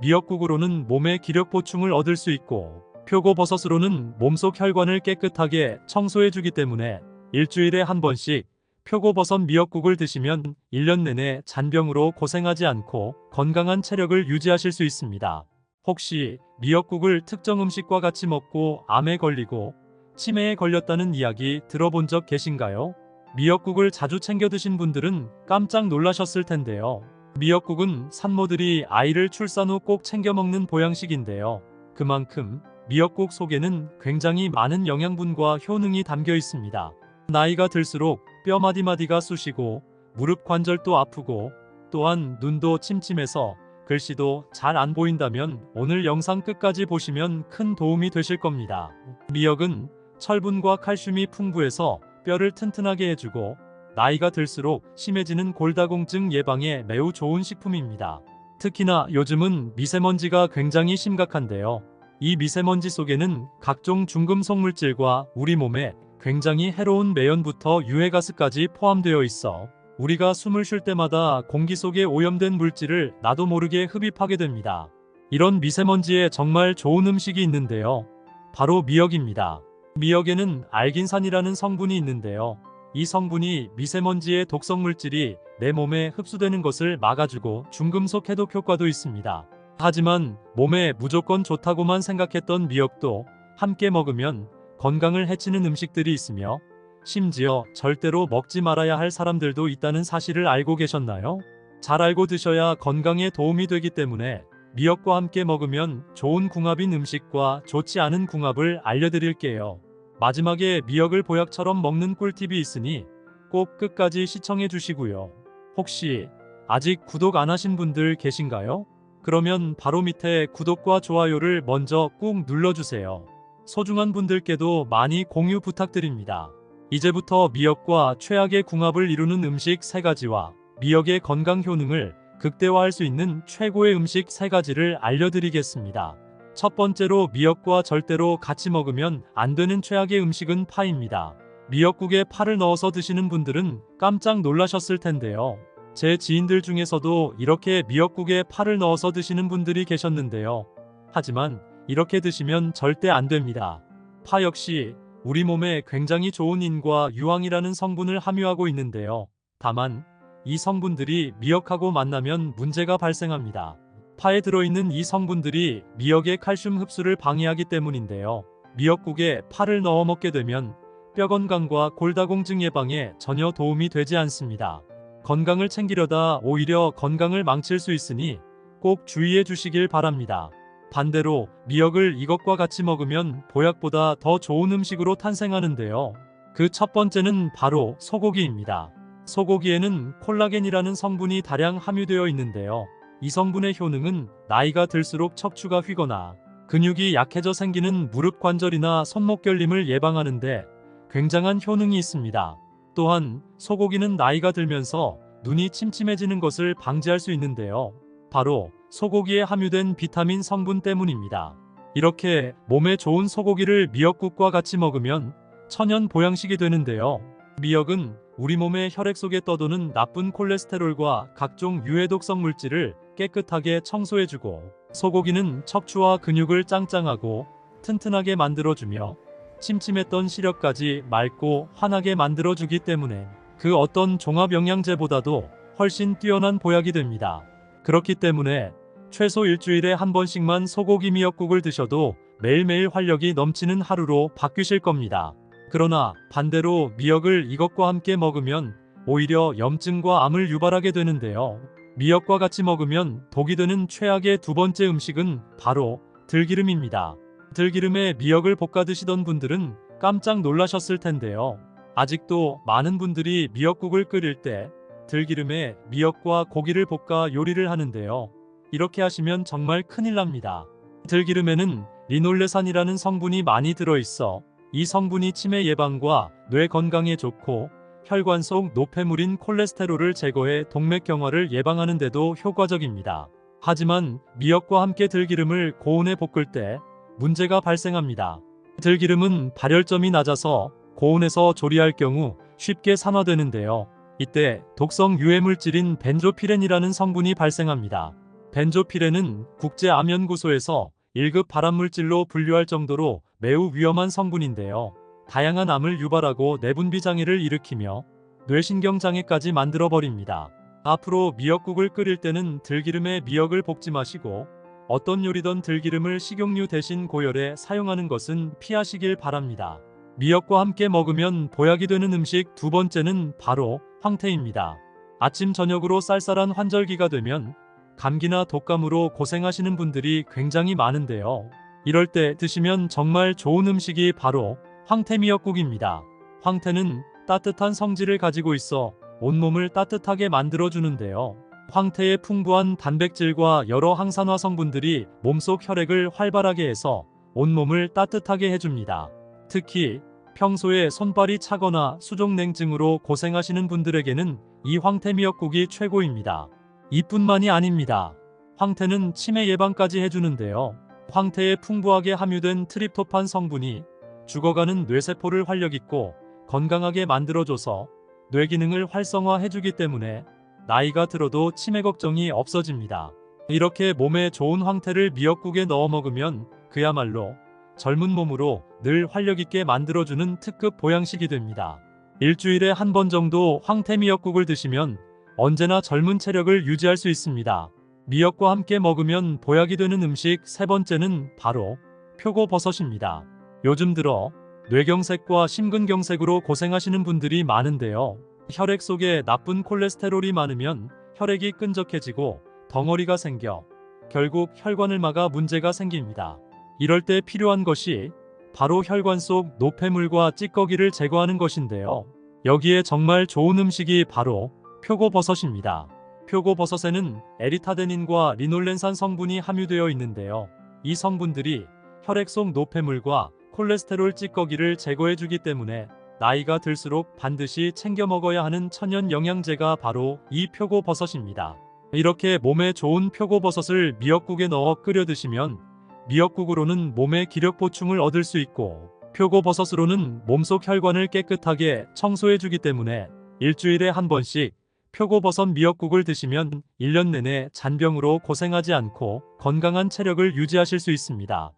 미역국으로는 몸에 기력 보충을 얻을 수 있고 표고버섯으로는 몸속 혈관을 깨끗하게 청소해주기 때문에 일주일에 한 번씩 표고버섯 미역국을 드시면 1년 내내 잔병으로 고생하지 않고 건강한 체력을 유지하실 수 있습니다. 혹시 미역국을 특정 음식과 같이 먹고 암에 걸리고 치매에 걸렸다는 이야기 들어본 적 계신가요? 미역국을 자주 챙겨 드신 분들은 깜짝 놀라셨을 텐데요. 미역국은 산모들이 아이를 출산 후 꼭 챙겨 먹는 보양식인데요. 그만큼 미역국 속에는 굉장히 많은 영양분과 효능이 담겨 있습니다. 나이가 들수록 뼈 마디마디가 쑤시고 무릎 관절도 아프고 또한 눈도 침침해서 글씨도 잘 안 보인다면 오늘 영상 끝까지 보시면 큰 도움이 되실 겁니다. 미역은 철분과 칼슘이 풍부해서 뼈를 튼튼하게 해주고 나이가 들수록 심해지는 골다공증 예방에 매우 좋은 식품입니다. 특히나 요즘은 미세먼지가 굉장히 심각한데요. 이 미세먼지 속에는 각종 중금속 물질과 우리 몸에 굉장히 해로운 매연부터 유해가스까지 포함되어 있어 우리가 숨을 쉴 때마다 공기 속에 오염된 물질을 나도 모르게 흡입하게 됩니다. 이런 미세먼지에 정말 좋은 음식이 있는데요. 바로 미역입니다. 미역에는 알긴산이라는 성분이 있는데요. 이 성분이 미세먼지의 독성 물질이 내 몸에 흡수되는 것을 막아주고 중금속 해독 효과도 있습니다. 하지만 몸에 무조건 좋다고만 생각했던 미역도 함께 먹으면 건강을 해치는 음식들이 있으며 심지어 절대로 먹지 말아야 할 사람들도 있다는 사실을 알고 계셨나요? 잘 알고 드셔야 건강에 도움이 되기 때문에 미역과 함께 먹으면 좋은 궁합인 음식과 좋지 않은 궁합을 알려드릴게요. 마지막에 미역을 보약처럼 먹는 꿀팁이 있으니 꼭 끝까지 시청해 주시고요. 혹시 아직 구독 안 하신 분들 계신가요? 그러면 바로 밑에 구독과 좋아요를 먼저 꾹 눌러주세요. 소중한 분들께도 많이 공유 부탁드립니다. 이제부터 미역과 최악의 궁합을 이루는 음식 3가지와 미역의 건강 효능을 극대화할 수 있는 최고의 음식 3가지를 알려드리겠습니다. 첫 번째로 미역과 절대로 같이 먹으면 안 되는 최악의 음식은 파입니다. 미역국에 파를 넣어서 드시는 분들은 깜짝 놀라셨을 텐데요. 제 지인들 중에서도 이렇게 미역국에 파를 넣어서 드시는 분들이 계셨는데요. 하지만 이렇게 드시면 절대 안 됩니다. 파 역시 우리 몸에 굉장히 좋은 인과 유황이라는 성분을 함유하고 있는데요. 다만 이 성분들이 미역하고 만나면 문제가 발생합니다. 파에 들어있는 이 성분들이 미역의 칼슘 흡수를 방해하기 때문인데요. 미역국에 파를 넣어 먹게 되면 뼈 건강과 골다공증 예방에 전혀 도움이 되지 않습니다. 건강을 챙기려다 오히려 건강을 망칠 수 있으니 꼭 주의해 주시길 바랍니다. 반대로 미역을 이것과 같이 먹으면 보약보다 더 좋은 음식으로 탄생하는데요. 그 첫 번째는 바로 소고기입니다. 소고기에는 콜라겐이라는 성분이 다량 함유되어 있는데요. 이 성분의 효능은 나이가 들수록 척추가 휘거나 근육이 약해져 생기는 무릎 관절이나 손목 결림을 예방하는데 굉장한 효능이 있습니다. 또한 소고기는 나이가 들면서 눈이 침침해지는 것을 방지할 수 있는데요. 바로 소고기에 함유된 비타민 성분 때문입니다. 이렇게 몸에 좋은 소고기를 미역국과 같이 먹으면 천연 보양식이 되는데요. 미역은 우리 몸의 혈액 속에 떠도는 나쁜 콜레스테롤과 각종 유해독성 물질을 깨끗하게 청소해주고, 소고기는 척추와 근육을 짱짱하고 튼튼하게 만들어주며 침침했던 시력까지 맑고 환하게 만들어주기 때문에 그 어떤 종합 영양제보다도 훨씬 뛰어난 보약이 됩니다. 그렇기 때문에 최소 일주일에 한 번씩만 소고기 미역국을 드셔도 매일매일 활력이 넘치는 하루로 바뀌실 겁니다. 그러나 반대로 미역을 이것과 함께 먹으면 오히려 염증과 암을 유발하게 되는데요. 미역과 같이 먹으면 독이 되는 최악의 두 번째 음식은 바로 들기름입니다. 들기름에 미역을 볶아 드시던 분들은 깜짝 놀라셨을 텐데요. 아직도 많은 분들이 미역국을 끓일 때 들기름에 미역과 고기를 볶아 요리를 하는데요. 이렇게 하시면 정말 큰일 납니다. 들기름에는 리놀레산이라는 성분이 많이 들어있어 이 성분이 치매 예방과 뇌 건강에 좋고 혈관 속 노폐물인 콜레스테롤을 제거해 동맥경화를 예방하는 데도 효과적입니다. 하지만 미역과 함께 들기름을 고온에 볶을 때 문제가 발생합니다. 들기름은 발열점이 낮아서 고온에서 조리할 경우 쉽게 산화되는데요. 이때 독성 유해물질인 벤조피렌이라는 성분이 발생합니다. 벤조피렌은 국제암연구소에서 1급 발암물질로 분류할 정도로 매우 위험한 성분인데요. 다양한 암을 유발하고 내분비 장애를 일으키며 뇌신경 장애까지 만들어버립니다. 앞으로 미역국을 끓일 때는 들기름에 미역을 볶지 마시고 어떤 요리든 들기름을 식용유 대신 고열에 사용하는 것은 피하시길 바랍니다. 미역과 함께 먹으면 보약이 되는 음식 두 번째는 바로 황태입니다. 아침 저녁으로 쌀쌀한 환절기가 되면 감기나 독감으로 고생하시는 분들이 굉장히 많은데요. 이럴 때 드시면 정말 좋은 음식이 바로 황태 미역국입니다. 황태는 따뜻한 성질을 가지고 있어 온몸을 따뜻하게 만들어주는데요. 황태의 풍부한 단백질과 여러 항산화 성분들이 몸속 혈액을 활발하게 해서 온몸을 따뜻하게 해줍니다. 특히 평소에 손발이 차거나 수족냉증으로 고생하시는 분들에게는 이 황태 미역국이 최고입니다. 이뿐만이 아닙니다. 황태는 치매 예방까지 해주는데요. 황태에 풍부하게 함유된 트립토판 성분이 죽어가는 뇌세포를 활력있고 건강하게 만들어줘서 뇌 기능을 활성화해주기 때문에 나이가 들어도 치매 걱정이 없어집니다. 이렇게 몸에 좋은 황태를 미역국에 넣어 먹으면 그야말로 젊은 몸으로 늘 활력있게 만들어주는 특급 보양식이 됩니다. 일주일에 한 번 정도 황태 미역국을 드시면 언제나 젊은 체력을 유지할 수 있습니다. 미역과 함께 먹으면 보약이 되는 음식 세 번째는 바로 표고버섯입니다. 요즘 들어 뇌경색과 심근경색으로 고생하시는 분들이 많은데요. 혈액 속에 나쁜 콜레스테롤이 많으면 혈액이 끈적해지고 덩어리가 생겨 결국 혈관을 막아 문제가 생깁니다. 이럴 때 필요한 것이 바로 혈관 속 노폐물과 찌꺼기를 제거하는 것인데요. 여기에 정말 좋은 음식이 바로 표고버섯입니다. 표고버섯에는 에리타데닌과 리놀렌산 성분이 함유되어 있는데요. 이 성분들이 혈액 속 노폐물과 콜레스테롤 찌꺼기를 제거해주기 때문에 나이가 들수록 반드시 챙겨 먹어야 하는 천연 영양제가 바로 이 표고버섯입니다. 이렇게 몸에 좋은 표고버섯을 미역국에 넣어 끓여 드시면 미역국으로는 몸의 기력 보충을 얻을 수 있고 표고버섯으로는 몸속 혈관을 깨끗하게 청소해주기 때문에 일주일에 한 번씩 표고버섯 미역국을 드시면 1년 내내 잔병으로 고생하지 않고 건강한 체력을 유지하실 수 있습니다.